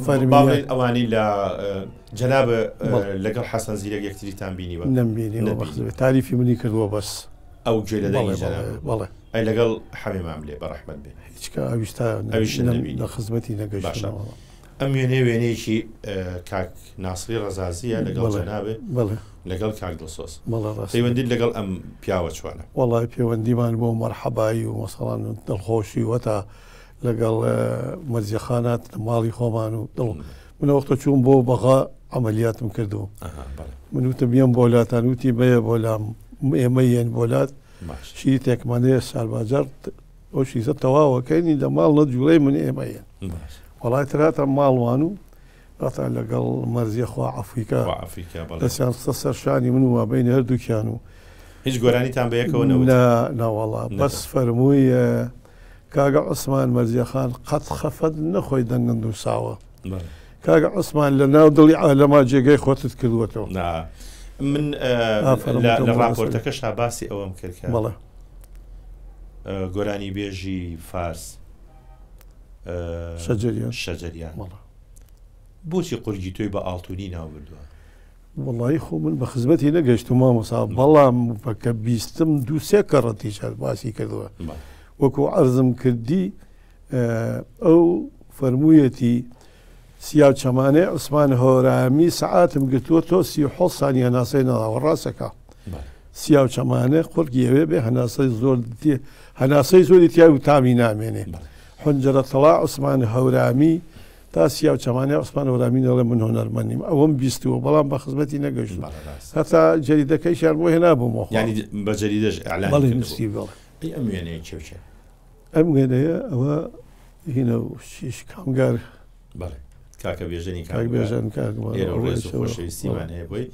فەرمی ئەوانی لە جەناب لەگەڵ حەسەن زیرەک یەکتریتان بینیوە نەمبینی تاریفی منی کردووە بەس ئەو گوێ لە دەنگی جەناب بەڵێ ئەی لەگەڵ حەمیمام لێ بەڕەحمەت بێ هیچکە ئەویشتا لە خزمەتی نەگەیشتنەوە ئەم وێنەیەکی کاک ناسری ڕەزازیە لەگەڵ جەنابێ لەگەڵ کاک دڵسۆز پەیوەندیت لەگەڵ ئەم پیاوە چوانە؟ وەڵای پەیوەندیمان بۆ مەرحەبایی و مەسەڵان دڵخۆشی وەتا لەگەڵ مەرجەخانات لە ماڵی خۆمان و دڵ من وەختە چوون بۆ بەغا عملیاتم کردو من وتم یەم بۆلاتان وتی بەیە بۆلام ئێمە یەن بۆلات شیری تێکمانەیە سالباجار ئەو شیزە تەواوەکەینی لە ماڵ نە جوڵەی من ئێمە یەن وەڵای تراتە ماڵوان و ڕاتا لەگەڵ مەرزیە خوا عەفویکە دەستیان سەرشانی من و بین هەردووکیان و هیچ گۆرانیتان بەیەکەوە ناوەڵا بەس فەرمووی کاگە عوسمان مەرجەخان قەت خەفەت نەخۆی دەنگند و ساوە کاگە عوسمان لە ناو دڵی عالەما جێگەی خۆتت کردوەتەوە من لە ڕاپۆرتەکەش باسی ئەوەم کرد بەڵێ گۆرانی بێژی فارس شەجەریان بۆچی قورگی تۆی بە ئاڵتونی ناوبردووە؟ وڵی خۆ من بە خزمەتی نەگەشت و مامۆسا بەڵام بەکە بیستم دووسێ کەڕەتی شار باسی کردووە وەکو عەرزم کردی ئەو فەرموویەتی سیاو چەمانەی عوسمان هۆرامی سەعاتم گرتووە تۆ 37 سانیە هەناسەی نەداوە ڕاستەکە سیاو چەمانە قورگی ئەوێ بێ هەناسەی زۆری تیا و تامی نامێنێ حونجرە تەڵا عوسمان هەورامی تا سیاو چەمانەی عوسمان هەورامی نەڵێ من هۆنەرمەندیم ئەوەم بیستووە بەڵام بە خزمەتی نەگەشت هەتا جەریدەکەیشیان بۆ هێنابوومەوە بە جەریدەش بەڵێ نووسی بڵێ ئەم وێنەیە کێوچێ ئەم وێنەیە ئەوە هینە و شیش کامگار کاکە بێژنی بێژن خۆشەویستیمان هەیە بۆی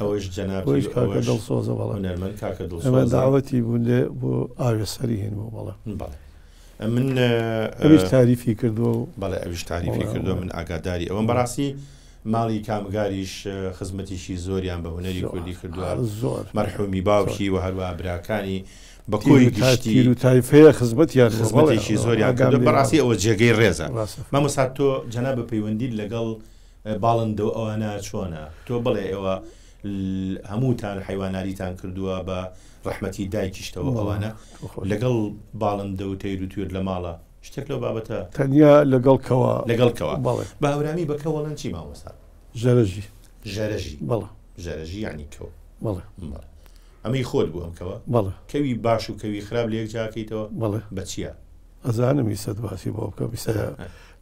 ئەوەش جەنابی کاکە دڵسۆزە بەڵێ هونەرمەند کاکە دڵسۆز ئەمە داوەتی بوون لێ بۆ ئاوێسەری هێن بۆ بەڵێ من ئەویش تاریفی کردووە و بەڵێ ئەویش تاریفی کردووە من ئاگاداری ئەوەم بەڕاستی ماڵی کامگاریش خزمەتیشی زۆریان بە هونەری کوردی کردووە زۆر مەرحومی باوکی و هەروە براکانی بە کۆی گشتی و تایفەیە خزمەتیان خزمەتێکی زۆریان کردو بەڕاستی ئەوە جێگەی ڕێزە مامۆستا تۆ جەناب بە پەیوەندی لەگەڵ باڵندە و ئەوانە چۆنە تۆ بڵێ ئێوە هەمووتان حیواناریتان کردووە بە ڕەحمەتی دایکیشتەوە ئەوانە لەگەڵ باڵندە و تەیر و توێر لە ماڵە شتێک لەو بابەتە تەنیا لەگەڵکەوە باورامی بەکەوەڵەن چی ماوەستا ژەرەژی ژەرەژی یعنی کەوە ئەمەی خۆت بوو ئەمکەوە کەوی باش و کەوی خراپ لە یەک جاکەیتەوە بە چییە ئەزانم ئیسەد باسی بۆ بکە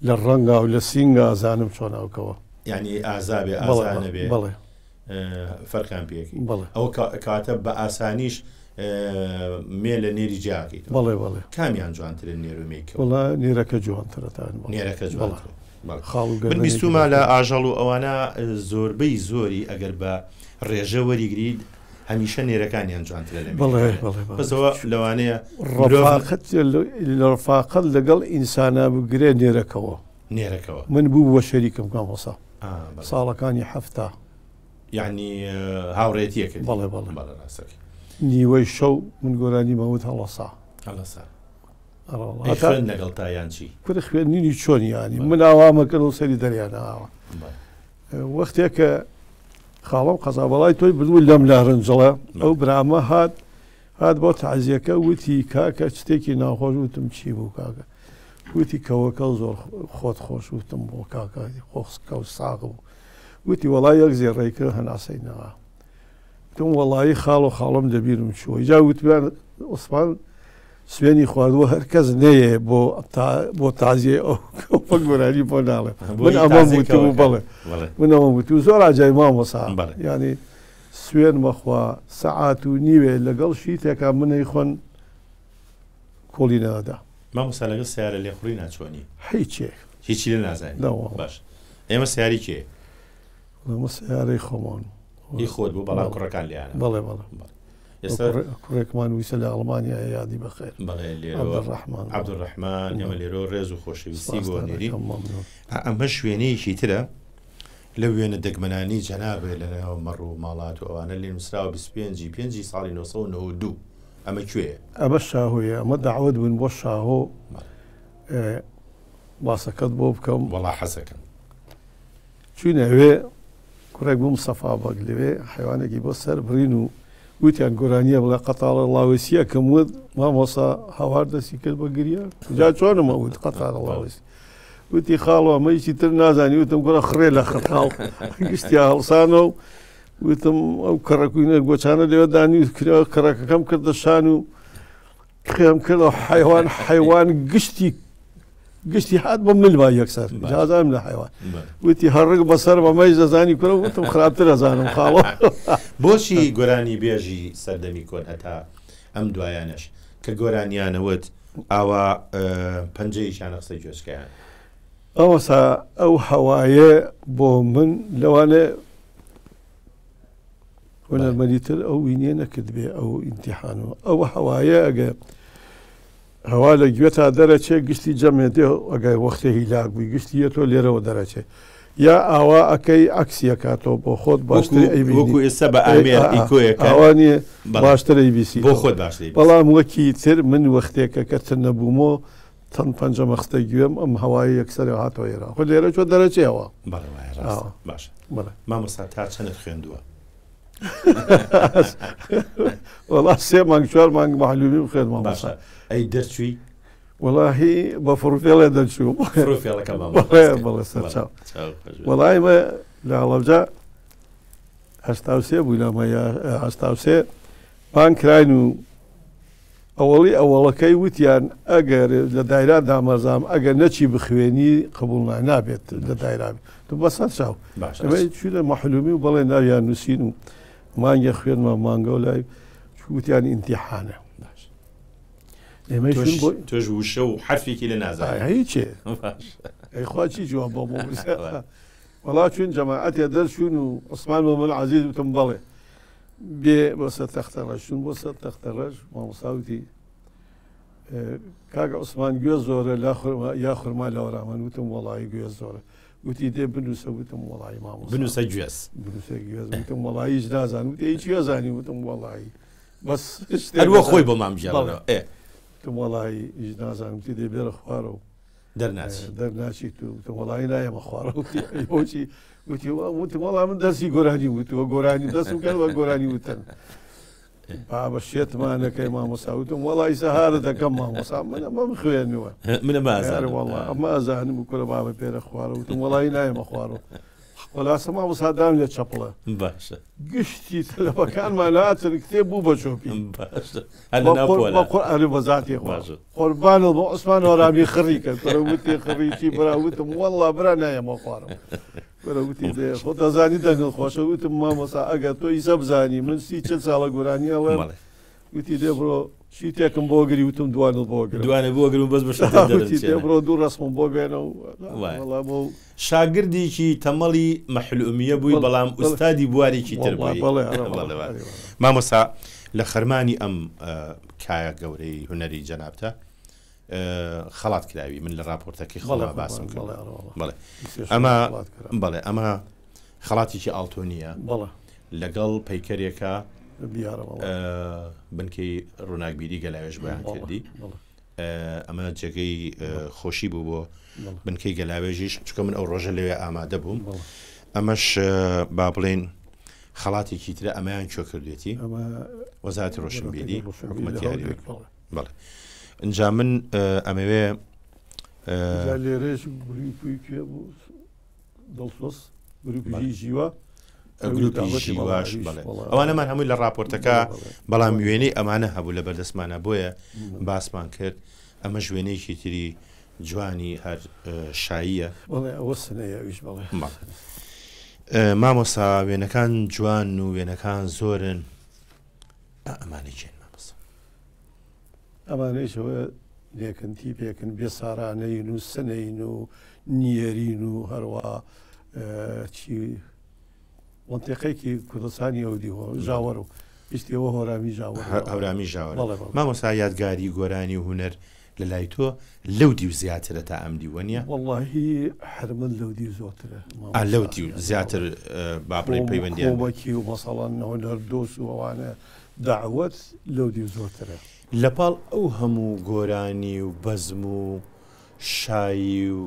لە ڕەنگا و لە سینگا ئازانم چۆناوکەوە یعنی ئازابێ ئازانە بێ فەرقان پێکی ئەوە کاتە بە ئاسانیش مێ لە نێری جاکەیت کامیان جوانترن نێرومێکە نێرەکە جوانترەتان نێرەکە جوانتر من بیستومە لە ئاژەڵ و ئەوانە زۆربەی زۆری ئەگەر بە ڕێژە وەریگرید هەمیشە نێرەکانیان جوانترە لە بەزەوە لەوانەیە ڕفاقەت لەگەڵ ئینسانە بگرێ نێرەکەەوە من بوو بۆ شەریکم کامۆسا ساڵەکانی هەفتا یعنی هاوڕێتیەکە نیوەی شەو من گۆرانی مەوت هەڵەسا لەگەڵ تایان چی کورە خوێنینی چۆنی ینی من ئاوامەکەن و سەری دەریانەوە وەختێک کە خاڵم قەزا بەڵای تۆی بردوو لەم لا ڕنجڵە ئەو برامە هات بۆ تعزیەکە وتی کاکە شتێکی ناخۆش وتم چی بوو کاکە وتی کەوەکە زۆر خۆت خۆش وتم بۆ کاکە خۆسکە و ساغ بوو وتی وەڵای یەک زێڕێکە هەناسەینەوە وتم وەڵایی خاڵ و خاڵم دەبیرم چووە جا وتیان عوسمان سوێنی خواردووە هەر کەس نەیە بۆ تازیە ئەو گۆرانی بۆ ناڵێ من ئەمە وتم بڵێ من ئەمە وتی زۆر ئاجای مامۆسا ینی سوێن بەخوا سەعات و نیوێ لەگەڵ شیتێکا منەی خۆن کۆڵی نادا مامۆستا لەگەڵ سیارە لێخوڕی ناچۆنی هیچێک هیچی لێ نازانین باش ئێمە سیاری کێ ئەمە سیارەی خۆمان هی خۆت بوو بەڵام کوڕەکان لیانە بەڵێ کوڕێکمان ویسە لە ئەڵمانیا یادی بەخێر عەبدوڕەحمان ئێمە لێرە ڕێز و خۆشەویستی بۆ نێری ئەمە شوێنەیەکی ترە لە وێنە دەگمەنانی جەنابێ لەناو مەڕ و ماڵات و ئەوانە لێ نووسراوە 25 ساڵی 1992 ئەمە کوێیە ئەمە شاهۆیە ئەمە داوت بوون بۆ شاهۆ باسەکەت بۆ بکەم وەڵا حەزەکەم چوینەوێ کوڕێک بووم سەفا بەگ لەوێ حیوانێکی بۆ سەر برین و وتیان گۆرانیە بڵێ قەتاڵە ڵاوەسیە کەم وت مامۆسا هاوار دەستی کرد بە گریە جا چۆنمە وت قەتاڵە ڵاوەسی وتی خاڵەوە مەیشی تر نازانی وتم گۆرە خڕێ لە خەتاڵ گشتی هەڵسانە و وتم ئەو کەڕەکوینە گۆچانە لێوە دانی و کرەوە کەڕەکەکەم کردە شان و خێم کردەوە حیوان گشتی هات بۆ ملما یەکسەر جازانم لە حیوان وتی هەڕک بەسەر بەمەی زەزانی کورە وتم خراپتر ئەزانم خاڵە بۆچی گۆرانی بێژی سەردەمی کۆن هەتا ئەم دوایانش کە گۆرانیانەوت ئاوا پەنجەیشانە قسەی گوێچکەیان ئەوەسا ئەو هەوایە بۆ من لەوانێ هۆنەرمەریتر ئەو وینێ نەکرد بێ ئەو ئیمتیحانەوە ئەو هەوایە ئەگە هەوا لە گوێ تا دەرەچێ گشتی جەمێتێ ئەگەی وەختێ هیلاک بووی گشتی تۆ لێرەوە دەرەچێ یا ئاوا ئەەکەی عکسیە کاتەوە بۆ خۆت باشتری ئەیوەکو ئێستا بە ئامێر ئەوانیە باشتر ئەیبیسی بۆ خۆت باشتر بەڵام وەکی تر من وەختێکە کە تر نەبوومەوە تەن پەنجە مەختە گوێم ئەم هەوای یەکسەرەوە هاتەوە ئێرە خۆ لێرە چۆ دەرەچێەوە باش مامۆستا تا چەندت خوێندووە وەڵا 3 مانگ 4 مانگ مەحلومی بخێن مامۆستا ئەی دەرچووی وەڵاهی بە فڕوفێڵێ دەرچوو بەڵێ سەرچاو وەڵای مە لە هەڵەبجا 83 بووی لەمە 83 پان کراین و ئەوەڵەکەی وتیان ئەگەر لە دایرا دامەزام ئەگەر نەچی بخوێنی قبول نابێت لە دایرابی تو بە سەر چاو چوی لە مەحلومی و بەڵێ ناویان نووسین و مانگە خوێنمە مانگە و لای وتیان ئیمتیحانە تۆش وشە و حرفێکی لە نازانێ هیچێ ئەیخوا چی جواب بۆ وەڵا چون جەماعەتێ دەرچوون و عوسمان بۆ من عەزیز وتم بەڵێ بێ بۆ سەر تەختەڕەش چون بۆ سەر تەختەڕەش مامۆستا کاکە عوسمان گوێ زۆرە یا خورما لەوەرامەن وتم وەڵایی گوێ زۆرە وتی دێ بنووسە وتم وەڵایی مامۆستا بنووسە گوێز وتم وەڵایی هیچ نازان وتی هیچ وێزانی وتم وەڵایی بەس هەروە خۆی بۆ مامژێڵەوە وتم وەڵایی هیچ نازانم وتی دێ بێرە خوارەوە دەرناچیت و وەڵی نایەمە خوارە وتی وتی وەڵا من دەستی گۆرانی وتوە گۆرانی دەستم کرد بە گۆرانی وتن بە شێتمانەکەی مامۆساوتم وەڵی سەهارە دەکەم مامۆسا من خوێنەوە ئەمە ئەزانم و کورە بابە پێرە خوارە وتم وەڵی نایەمە خوارە وەلاسە مامۆسادام لێ چەپڵە باشە گشتی تەلەفەکانمان هاتن کتێب بوو بە چۆپی ئەری بەزاتی قوربانە بۆ عوسمان هۆرامی خڕی کرد وتی خڕیی براوتم وەڵا برا نایەمە خوارم وتی خۆ دەزانی دەنگڵ خۆشە وتم مامۆسا ئەگەر تۆ ئیسە بزانی من 30 ساڵە گۆرانیەوە وتی دێ بڕۆ شیتێکم بۆ گری وتم دوانە بۆگرم بەس بەش بڕۆ دوو ڕسمم بۆ بێنەوە شاگردێکی تەمەڵی مەحلومیە بووی بەڵام ئوستادی بوارێکی تر مامۆسا لە خەرمانی ئەم کایە گەورەی هونەری جەنابتە خەڵات کراوی من لە راپۆرتەکەی خەڵا باسم کرد ئەمە خەڵاتێکی ئاڵتۆنیە لەگەڵ پەیکەرێکە بنکەی ڕووناکبیری گەلاوێژ بەیان کردی ئەمە جێگەی خۆشی بوو بۆ بنکەی گەلاوێژیش چکە من ئەو ڕۆژە لەوێ ئامادە بووم ئەمەش با بڵێن خەڵاتێکی ترە ئەمەیان کۆ کردێتی وەزارەتی ڕۆشنبیری حکوومەتیاری بەڵێ اینجا من ئەمەوێ لێرەش گروپی بوو دڵسۆس گروپی ژیوە گروپی ژیواش ئەوانەمان هەمووی لە راپۆرتەکە بەڵام وێنەی ئەمانە هەبوو لە بەردەستمانە بۆیە باسمان کرد ئەمە وێنەیەکی تری جوانی هەر شاییە مامۆسا وێنەکان جوان و وێنەکان زۆرن ئەمانەی چێن مامۆسا ئەمانەیشەوە لێکنتی پێکن بێ سارانەین و سنەین و نیەرین و هەروە چی وەنتێقەیەکی کوردستانی ئەو دیوە ژاوەڕ و پشتیەوە هەورامی ژاوەڕ مامۆستا یادگاری گۆرانی و هونەر لە لای تۆ لەو دی و زیاترە تا ئەم دیوە نیە وەڵاهی هەرمن لەو دی زۆرترە لەو دی و زیاتر باپڵی پەیوەندیەکی و مەسەڵەن هونەر دۆست و ئەوانە داوەت لەو دی زۆرترە لەپاڵ ئەو هەموو گۆرانی و بەزم و شایی و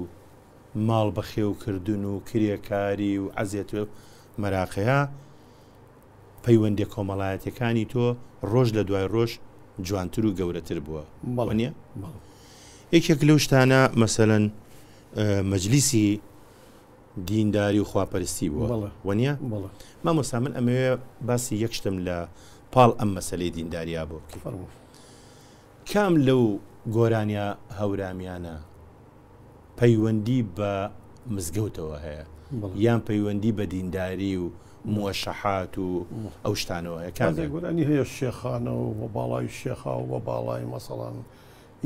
ماڵ بەخێوکردن و کرێکاری و عەزیەت و مەراقەیە پەیوەندی کۆمەڵایەتەکانی تۆ ڕۆژ لە دوای ڕۆژ جوانتر و گەورەتر بووە وانە یەکێک لەو شتانە مەسەلەن مەجلیسی دینداری و خواپەرستی بووە وانە مامۆستا من ئەمەوێ باسی یەک شتم لە پاڵ ئەم مەسەلەی دینداریە بۆ بکەین کام لەو گۆرانیا هەورامیانە پەیوەندی بە مزگەوتەوە هەیە یان پەیوەندی بە دینداری و موەشەحات و ئەو شتانەوە هەیە گۆرانی هەیە شێخانە و بە باڵای شێخا و بە باڵای مەسەڵان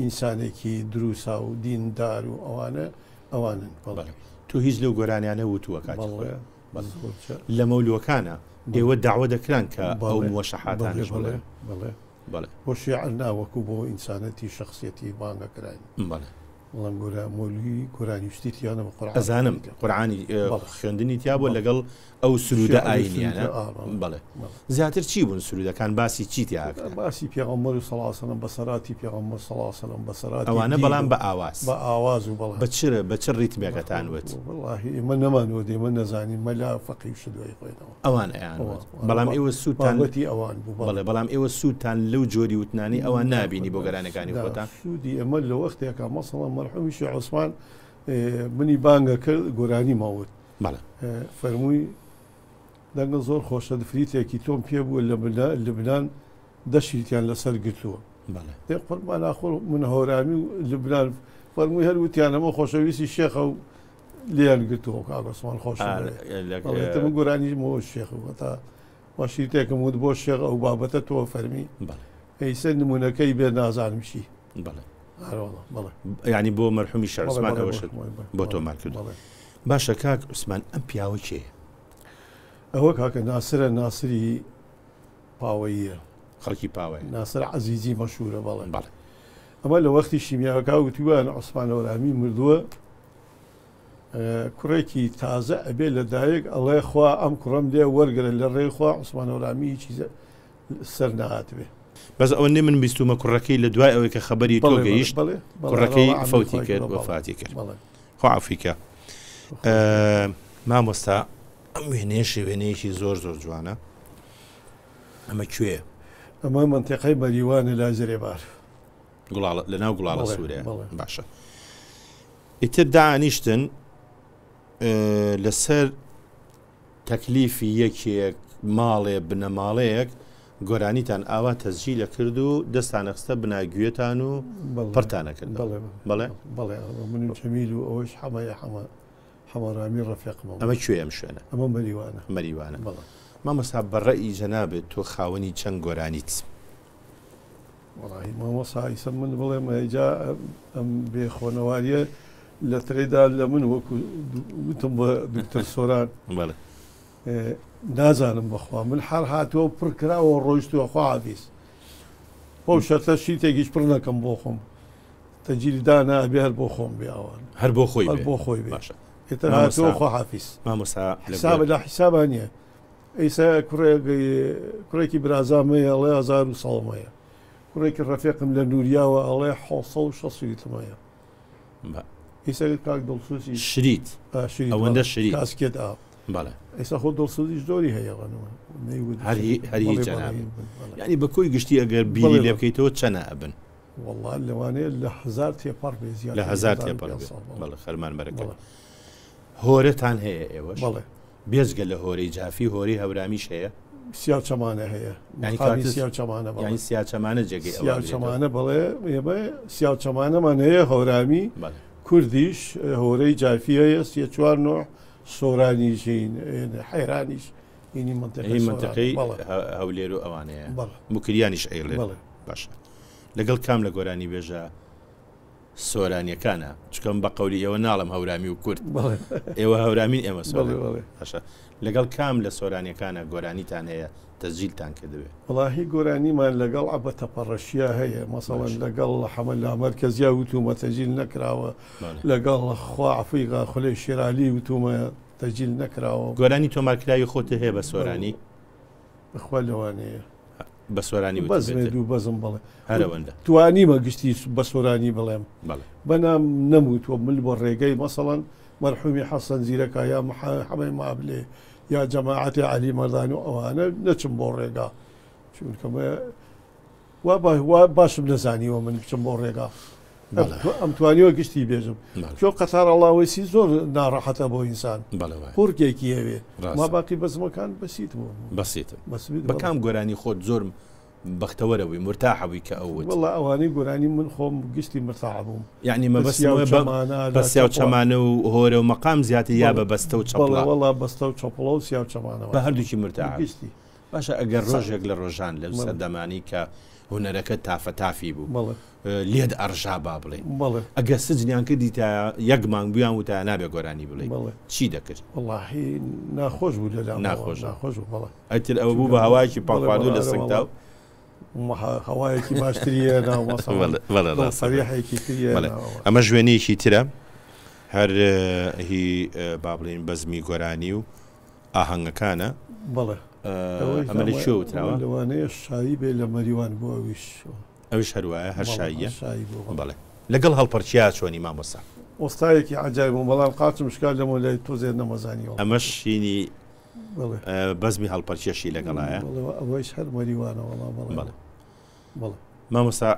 ئینسانێکی دروسا و دیندار و ئەوانن تو هیچ لەو گۆرانیانە وتووە کات لە مەولوەکانە دێوە داوە دەکران کە ئەو موەشەحاتانش بڵێ بۆ شیعر ناوەکو بۆ ئینسانەتی شخصیەتی بانگەکراین وەڵام گۆرە مۆلوی گۆرانی شتیانە بە قورئان ئەزانم قورئانی خوێندنی تیا بۆ لەگەڵ ئەو سرودە ئاینیانە بەڵێ زیاتر چی بوون سرودەکان باسی چی تیا باسی پێغەمبەر صلی الله علیه و سلم بەسەراتی پێغەمبەر صلی الله علیه و سلم بەسەراتی ئەوانە بەڵام بە ئاواز و بەڵام بە چ ریتمێکەتان وت والله ئێمە نەمانوە دێمە نەزانین مەلا فەقیه شدوای خۆینەوە ئەوانە بەڵام ئێوە سوودتان ئەوان بوو بەڵێ بەڵام ئێوە سوودتان لەو جۆری وتنانی ئەوان نابینی بۆ گەرانەکانی خۆتان سوودی ئەمە لە وەختێکە مەسەڵەن مەرحومی شیخ عوسمان منی بانگە کرد گۆرانی ماوت فەرمووی دەنگە زۆر خۆشە فریتێکی تۆم پێ بووە لە لبنان دەشیتیان لەسەر گرتووە دێ قوربان ناخۆ من هەورامی و لبنان فەرمووی هەر وتیان ئەمە خۆشەویستی شێخە و لیان گرتووە کاک عوسمان خۆشە من گۆرانی مەوە شێخ تا واشیتێکم وت بۆ شێخ ئەو بابەتە تۆ فەرمی ئەیسە نمونونەکەی بێ نازانمشی یعنی بۆ مەرحومی شیخ عوسمان ئەوەش بۆ تۆمان کرد باشە کاک عوسمان ئەم پیاوە کێیە ئەوە کاکە ناسرە ناسری پاوەیە خەڵکی پاوەیە ناسر عەزیزی مەشهورە بەڵێ ئەمە لە وەختی شیمیاکە وتیوان عوسمان هەورامی مردووە کوڕێکی تازە ئەبێ لەدایک ئەڵێ خوا ئەم کوڕم لێ وەرگرە لە ڕێی خوا عوسمان هەورامی هیچی سەر نەهاتبێ بەس ئەوەندەی من بیستومە کوڕەکەی لە دوای ئەوەی کە خەبەری تۆ گەیشت کوڕەکەی فەوتی کرد وەفاتی کرد خوا عەفوی مامۆستا ئەم وێنەیەشی زۆر جوانە ئەمە کوێ؟ ئەمە منتیقەی بەریوانە لا زرێبار لەناو گوڵاڵە سووریا باشە ئیتر دانیشتن لەسەر تەکلیفی یەکێک ماڵێ بنەماڵەیەک گۆرانیتان ئاوا تەزجیلە کرد و دەستانەخستە بناگوێتان و پڕتانە کرد بەڵێ من جەمیل و ئەوەش حەمەرامی ڕەفیقمە ئەمە کوێ ئەم شوێنە؟ ئەمە مەریوانە مامۆستا بەڕێی جەنابێت تۆ خاوەنی چەند گۆرانیت؟ وەڵاهی مامۆستا ئیسە من بڵێم ئەیجا ئەم بێخۆنەواریە لە ترێدا لە من وەکو وتم بە دکتۆر سۆران نازانم بەخوا من هەر هاتووە پڕ کراوە ڕۆیشتووە خوا حافیز بۆ شەرتە شیتێکیش پڕ نەکەم بۆ خۆم تەجیلی دانا ئەبێ هەر بۆ خۆم بێ ئەوان هەر بۆ خۆی باشە ئێتر هاتووە خوا حافیز مامۆستا حسابە لە حیسابان نییە ئەیسا کوڕێکی برازامەیە ئەڵێ 1000 ساڵمەیە کوڕێکی ڕەفیقم لە نووریاوە ئەڵێ 660 ئیسا کاک دڵسوسی شریت ئەوەندە شریت کاسکێت ئا بەڵێ ئێستا خۆ دڵسوزیش زۆری هەیەوەنەوە هەری جەناب یعنی بە کۆی گشتی ئەگەر بیری لێ بکەیتەوە چەنە ئەبن والله لەوانەیە لە 1000 تێپەڕ بێ زیاد لە 1000 تێپەڕ بەڵێ خەرمان بەرەکەت هۆرەتان هەیە ئێوەش بەڵێ بێزگە لە هۆرەی جافی هۆرەی هەورامیش هەیە سیاو چەمانە هەیە سیاو چەمانە یعنی سیا چەمانە جێگەی سیاو چەمانە بڵێ ئێمە سیاو چەمانەمان هەیە هەورامی کوردیش هۆرەی جافی هەیە 3-4 سۆرانیشین حەیرانیش هینی منتەقەی هەولێر و ئەوانەیە موکریانیش ئەیڵێ باشە لەگەڵ کام لە گۆرانی بێژە سۆرانیەکانە چکەم بە قەولی ئێوە ناڵم هەورامی و کورد ئێوە هەورامین ئێمە باشە لەگەڵ کام لە سۆرانیەکانە گۆرانیتان هەیە تەزجیلتان کردوێت وڵاهی گۆرانیمان لەگەڵ عەبەتە پەڕەشیە هەیە مەسەڵەن لەگەڵ حەمەلا مەرکەزیا وتومە تەجیل نەکراوە لەگەڵ خوا عەفوی خولەی شێرالی وتومە تەجیل نەکراوە گۆرانی تۆمارکراوی خۆتە هەیە بە سۆرانی بەخوا لەوانەیە بە سۆرانی بەزمێت و بەزم بڵێ هەرەوەندە توانیمە گشتی بە سۆرانی بڵێم بەنام نەموتوە من بۆ ڕێگەی مەسەڵەن مەرحومی حەسەن زیرەکە یا حەمەی مابلێ یا جەماعەتی عەلی مەردان و ئەوانە نەچم بۆ ڕێگا چونکەمە وا باشم نەزانیوە من بچم بۆ ڕێگا ئەم توانیوە گشتی بێژم چۆ قەتار ئەڵاوەسی زۆر ناڕەحەتە بۆ ئینسان قورگێکی هەوێ ما باقی بەزمەکان بەسیت بوو بەسیتە بەکام گۆرانی خۆت زۆر بەختەوەرەوەی مرتاحەوی کە ئەوت وڵا ئەوانەی گۆرانی من خۆم گشتی مرتاح بووم یعنی بە سیاو چەمانە و هۆرە و مەقام زیاتر یا بە بەستە و چەپڵە وڵا بەستە و چەپڵە و سیاو چەمانەوە بە هەردووکی مرتاح گشتی باشە ئەگەر ڕۆژێک لە ڕۆژان لەو سەردەمانی کە هونەرەکە تافەتافی بوو لێت ئەڕژا با بڵێ ئەگە سجنیان کردی تا یەک مانگ بیان و تا نابێ گۆرانی بڵێ چی دەکرد وڵاهی ناخۆش بوو لەلا ناخۆش بڵێ ئەتر ئەوە بوو بە هەوایەکی پاڵخواردو لە سنگتاو هەوایەکی باشتریە ناومەسەڵەریحێکی تریە ئەمە ژوێنەیەکی ترە هەر هی با بڵێن بەزمی گۆرانی و ئاهەنگەکانە بڵێ ئەمە لە شو تراوە لەوانەیە شایی بێ لە مەریوان بۆ ئەوش هەروایە هەر شاییە بڵێ لەگەڵ هەڵپەرچیا چۆنی مامۆستا ئۆستایەکی عەجایب بوو بەڵام قاچم شکال لەمە لای تۆ زێر نەمەزانیەوە ئەمەش شینی بەزمی هەڵپەرچیەشی لەگەڵایە ئەوەش هەر مەریوانە بەڵێ مامۆستا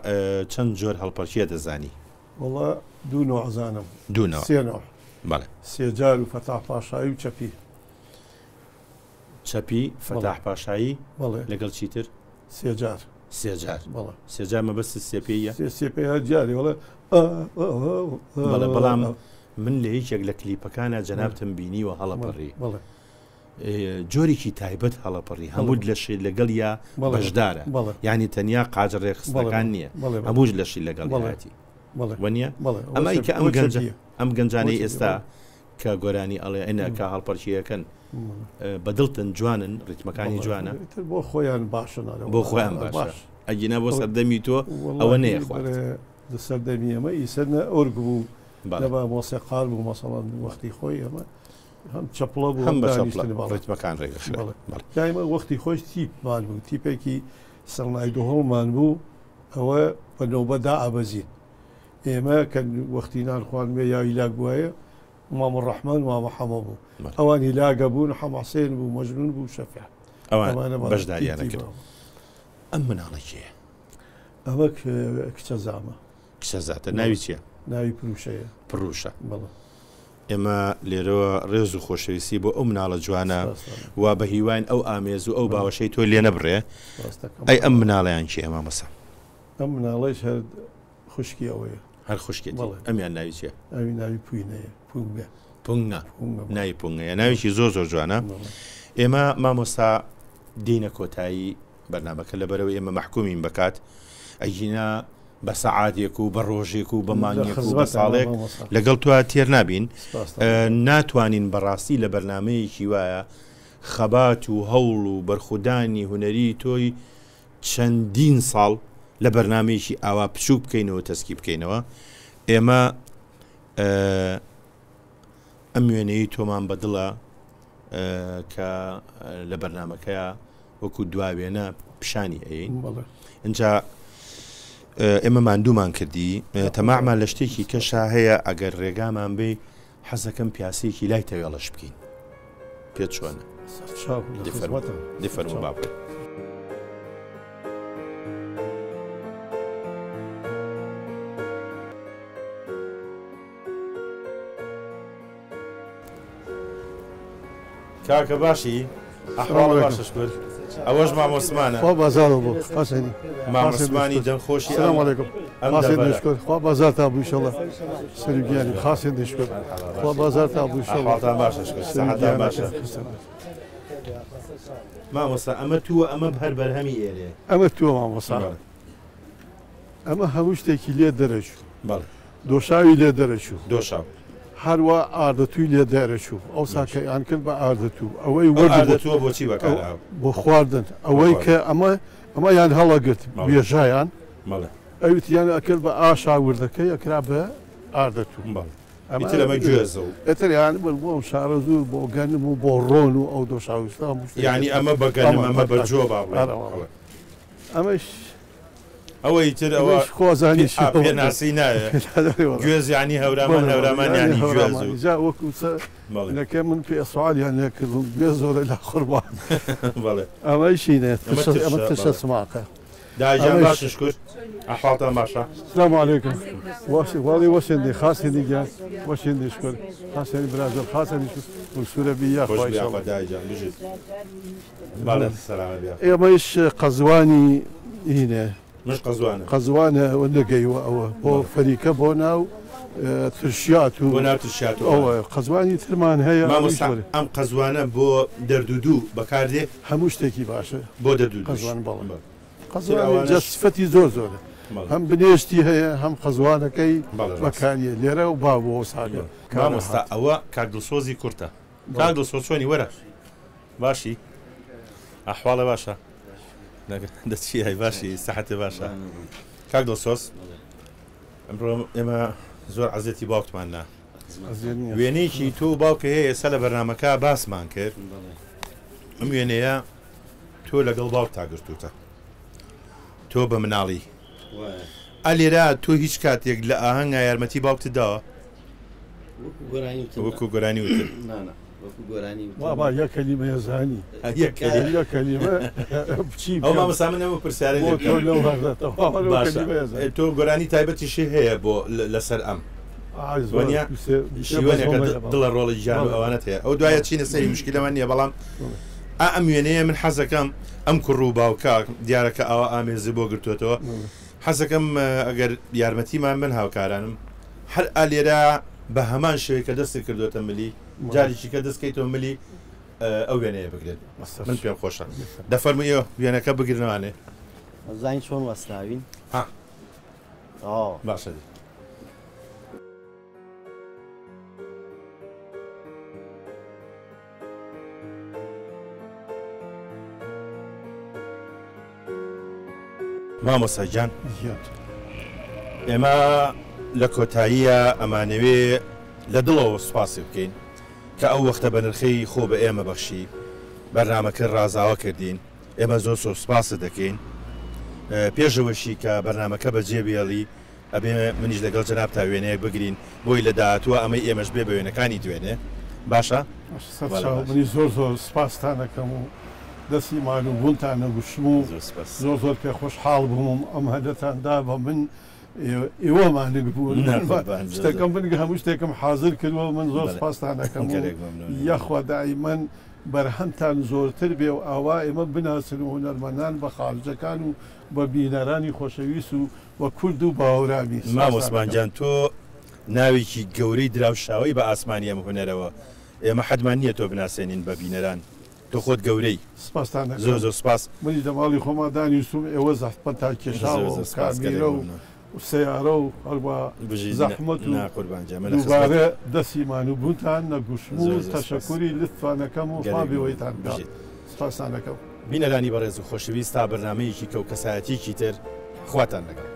چەند جۆر هەڵپەرچیە دەزانی وەڵا دوو نۆعزانم سێ بەڵێ سێجار و فەتاح پاشایی و چەپی فەتاح پاشایی لەگەڵ چیتر سێجار سێجار مەبەست سێپەیە سێپەیە جارێ وڵێ بەڵام من لە هیچێک لە کلیپەکانە جەنابتم بینیوە هەڵەپەڕی جۆرێکی تایبەت هەڵەپەڕی هەموو لەشی لەگەڵ یا بەشدارە یعنی تەنیا قاجر ڕێخستەکان نییە هەمووش لەشی لەگەڵ هاتی وەنیە ئەمای کە ئەم گەنجانەی ئێستا کە گۆرانی ئەڵێ ئەنەکە هەڵپەرچیەکەن بەدڵتن جوانن ڕیتمەکانی جوانە بۆ خۆیان باشن بۆ خۆیان باش ئەگینا بۆ سەردەمی تۆ ئەوە نەیە خوارد سەردەمی ئەمە ئیسەرە ئۆرگ بوو لەبا مۆسیقار بوو مەسەڵەن وەختی خۆی ئەمە هەم چەپڵە بوو هەم بە ڕیتمەکان ڕێگەخرا دایمە وەختی خۆش تیپمان بوو تیپێکی سەڵنای دووهەڵمان بوو ئەوە بەنەوبەتدا ئابەزین ئێمە کە وەختی نان خواردمێ یا هیلاک بووایە مام ڕەحمان مامە حەمە بوو ئەوان هیلاگە بوون حەماسێن بوو مەجنون بوو شەفیع ئەوان بەشداریانە کرد ئەم مناڵە کێیە ئەمە کچە زامە کچە زاتە ناوی چییە ناوی پروشەیە پڕوشە بەڵێ ئێمە لێرەوە ڕێز و خۆشەویستی بۆ ئەو مناڵە جوانە وا بە هیوان ئەو ئامێز و ئەو باوەشەی تۆ لێ نەبڕێ ئەی ئەم مناڵیان چی ئەمە مەسە ئەم مناڵەش هەر خوشکی ئەوەیە هەر خوشکێت ئەمیان ناوی چیە ئەوی ناوی پوینەیە پونگە پونگە ناوی پونگەیە ناویشی زۆر زۆر جوانە ئێمە مامۆستا دینە کۆتایی بەرنامەکە لەبەرەوە ئێمە محکومین بکات ئەینا بە سەعاتێک و بە ڕۆژێک و بە مانگێک و بە ساڵێک لەگەڵ تو تێر نابین ناتوانین بەڕاستی لە بەرنمەیەکی وایە خەبات و هەوڵ و بەرخودانی هوەری تۆی چەندین ساڵ لە بەرنمەیەکی ئاوا پچوو بکەینەوە تەسکی بکەینەوە ئێمە ئەم وێنەی تۆمان بەدڵە کە لە بەرنمەکەیە وەکو دواوێنە پیشانی ئەین اینجا ئێمە ماندوومان کردی تەماعمان لە شتێکی کەشا هەیە ئەگەر ڕێگامان بێ حەزەکەم پیاسەیەکی لای تەوێڵەش بکەین پێت چۆنە دفەرمو باڵێ کاکە باشی ئەحواڵ باشش کرد ئەوەش مامۆسمانە خوا بازارە بۆ حەسەنی مامۆسمانی دەمخۆشی سلام علیکم خاصێن دەشکر خوا بازار تا بوو ئینشەڵا سەرگیانی خاصێن دەشکر خوا بازار تا بوو ئینشەڵا ئەحواڵتان باشش کرد سەعاتان باشە مامۆستا ئەمە تووە ئەمە هەر بەرهەمی ئێرێ ئەمە تووە مامۆستا ئەمە هەموو شتێکی لێ دەرەچوو بەڵێ دۆشاوی لێ دەرەچوو دۆشاو هەروە ئاردەتووی لێ دەرەچوو ئەو ساکەیان کرد بە ئاردەتوو ئەوەی وەردەتووە بۆچی بەکارا بۆ خواردن ئەوەی کە ئەمە یان هەڵەگرت بێژایان ئەویتیان ئەکرد بە ئاشا وردەکەی ئەکرا بە ئاردەتوو ئەمە گوێزە و ئەتریان بۆ شارە زوور بۆ گەنم و بۆ ڕۆن و ئەو دۆشاویستا یعنی ئەمە بەگەنم ئەمە بەجۆ ئەمەش ئەوەی تر ئەوە خۆزانی پێناسی نایە گوێزیانی هەورامان هەورامانیانی گوێز وەکو لەکە من پێ سوالیان لێکردم بێ زۆرە لە قوربان ئەمەشینێت ئەمە تشە سماقە داژیان باشش کرد ئەحواڵتان باشە السلام عليكم واڵی وەشێندی خاصێنی گیان وەشێندی شکر خاصێنی برازەر خاصێنی سوورە بیا ئێمەش قەزوانی هینێ مش قەزوانە قەزوانە نەگەیوە ئەوە بۆ فەریکە بۆ ناو ترشیات و بۆ ناو ترشیات ئەوە قەزوانی ترمان هەیە ئەم قەزوانە بۆ دەردودوو بەکاردێ هەموو شتێکی باشە بۆ دەردود قەزوان بەڵێ قەزوان جەسفەتی زۆر زۆرە هەم بنێشتی هەیە هەم قەزوانەکەی بەکاریە لێرە و با بۆ ساگە مامۆستا ئەوە کاردڵسۆزی کورتە کاردڵسۆ چۆنی وەرە باشی ئەحواڵە باشە دەچی هەی باشی سەحەتە باشە کاک دڵسۆز ئەمڕۆ ئێمە زۆر عەزێتی باوکتماننا وێنەیەکی تۆ باوکە هەیە ئێستا لە بەرنامەکە باسمان کرد ئەم وێنەیە تۆ لەگەڵ باوک تاگرتوتە تۆ بە مناڵی ئەلێرا تۆ هیچ کاتێک لە ئاهەنگا یارمەتی باوکت داوە وەکو گۆرانی وتر وابا یە کەلیمە ێزانی یە کەلیمە بچی ئەو مامەسامنەوە پرسیارە تۆ گۆرانی تایبەتیشی هەیە بۆ لەسەر ئەم شیوەنێکە دڵە ڕۆڵی ژیان و ئەوانەت هەیە ئەو دوایە چینە سەری مشکلەوە نییە بەڵام ئەم وێنەیە من حەزەکەم ئەم کوڕ و باوکە دیارەکە ئەوە ئامێزی بۆ گرتوێتەوە حەزەکەم ئەگەر یارمەتیمان من هاوکارانم هەر ئالێرا بە هەمان شوەیە کە دەستی کردوێتە ملی جاریشی کە دەستکەیتەوە ملی ئەو وێنەیە بگرێت من پێم خۆشە دەفەرموویەوە وێنەکە بگرنەوانێ زین چۆن وەستاوین باشە مامۆستا گیان ئێمە لە کۆتاییە ئەمانەوێ لە دڵەوە سوپاسی بکەین کە ئەو وەختە بە نرخەی خۆ بە ئێمە بەخشی بەرنامەکە ڕازاوە کردین ئێمە زۆر سوپاس دەکەین پێشەوەشی کە بەرنمەکە بەجێبێڵی ئەبێ منیش لەگەڵ جەناب تا وێنەیەک بگرین بۆی لە داهاتووە ئەمەی ئێمەش بێ بە وێنەکانی دوێنێ باشە منی زۆر سپاسانەکەم و دەستی مالوبوونتان نەگوشم و زۆر پێ خۆشحاڵ بووم ئەم هەدەتاندا بە من ئێوەمانک بوون شتەکەم بنگە هەموو شتێکم حاضر کردووە من زۆر سپاسانەکەم یەخوا دائیمەن بەرهەمتان زۆرتر بێ و ئاوا ئێمە بناسن و هونەرمەندان بە خاڵجەکان و بە بینەرانی خۆشەویست و وە کورد و باوەڕامی مامۆسمانجان تۆ ناوێکی گەورەی دراوشاوی بە ئاسمانی ئەم هونەرەوە ئێمە حەدمان نییە تۆ بناسێنین بە بینەران تۆ خۆت گەورەی سپاسانە زۆر سپاس منی دەماڵی خۆما دانیوسم ئێوە زەحمەت تا کێشاوە کارمیرە و سیارە و هەروە زەحمەت و دووبارە دەستیمان و بوونتان نەگوشم و تەشەکوری لطفانەکەم و فابیەوەیتان سپاسانەکەم بینەرانی بەڕێز و خۆشەویست تا بەرنامەیەکی کەو کەسایەتیکی تر خواتان لەگەڵ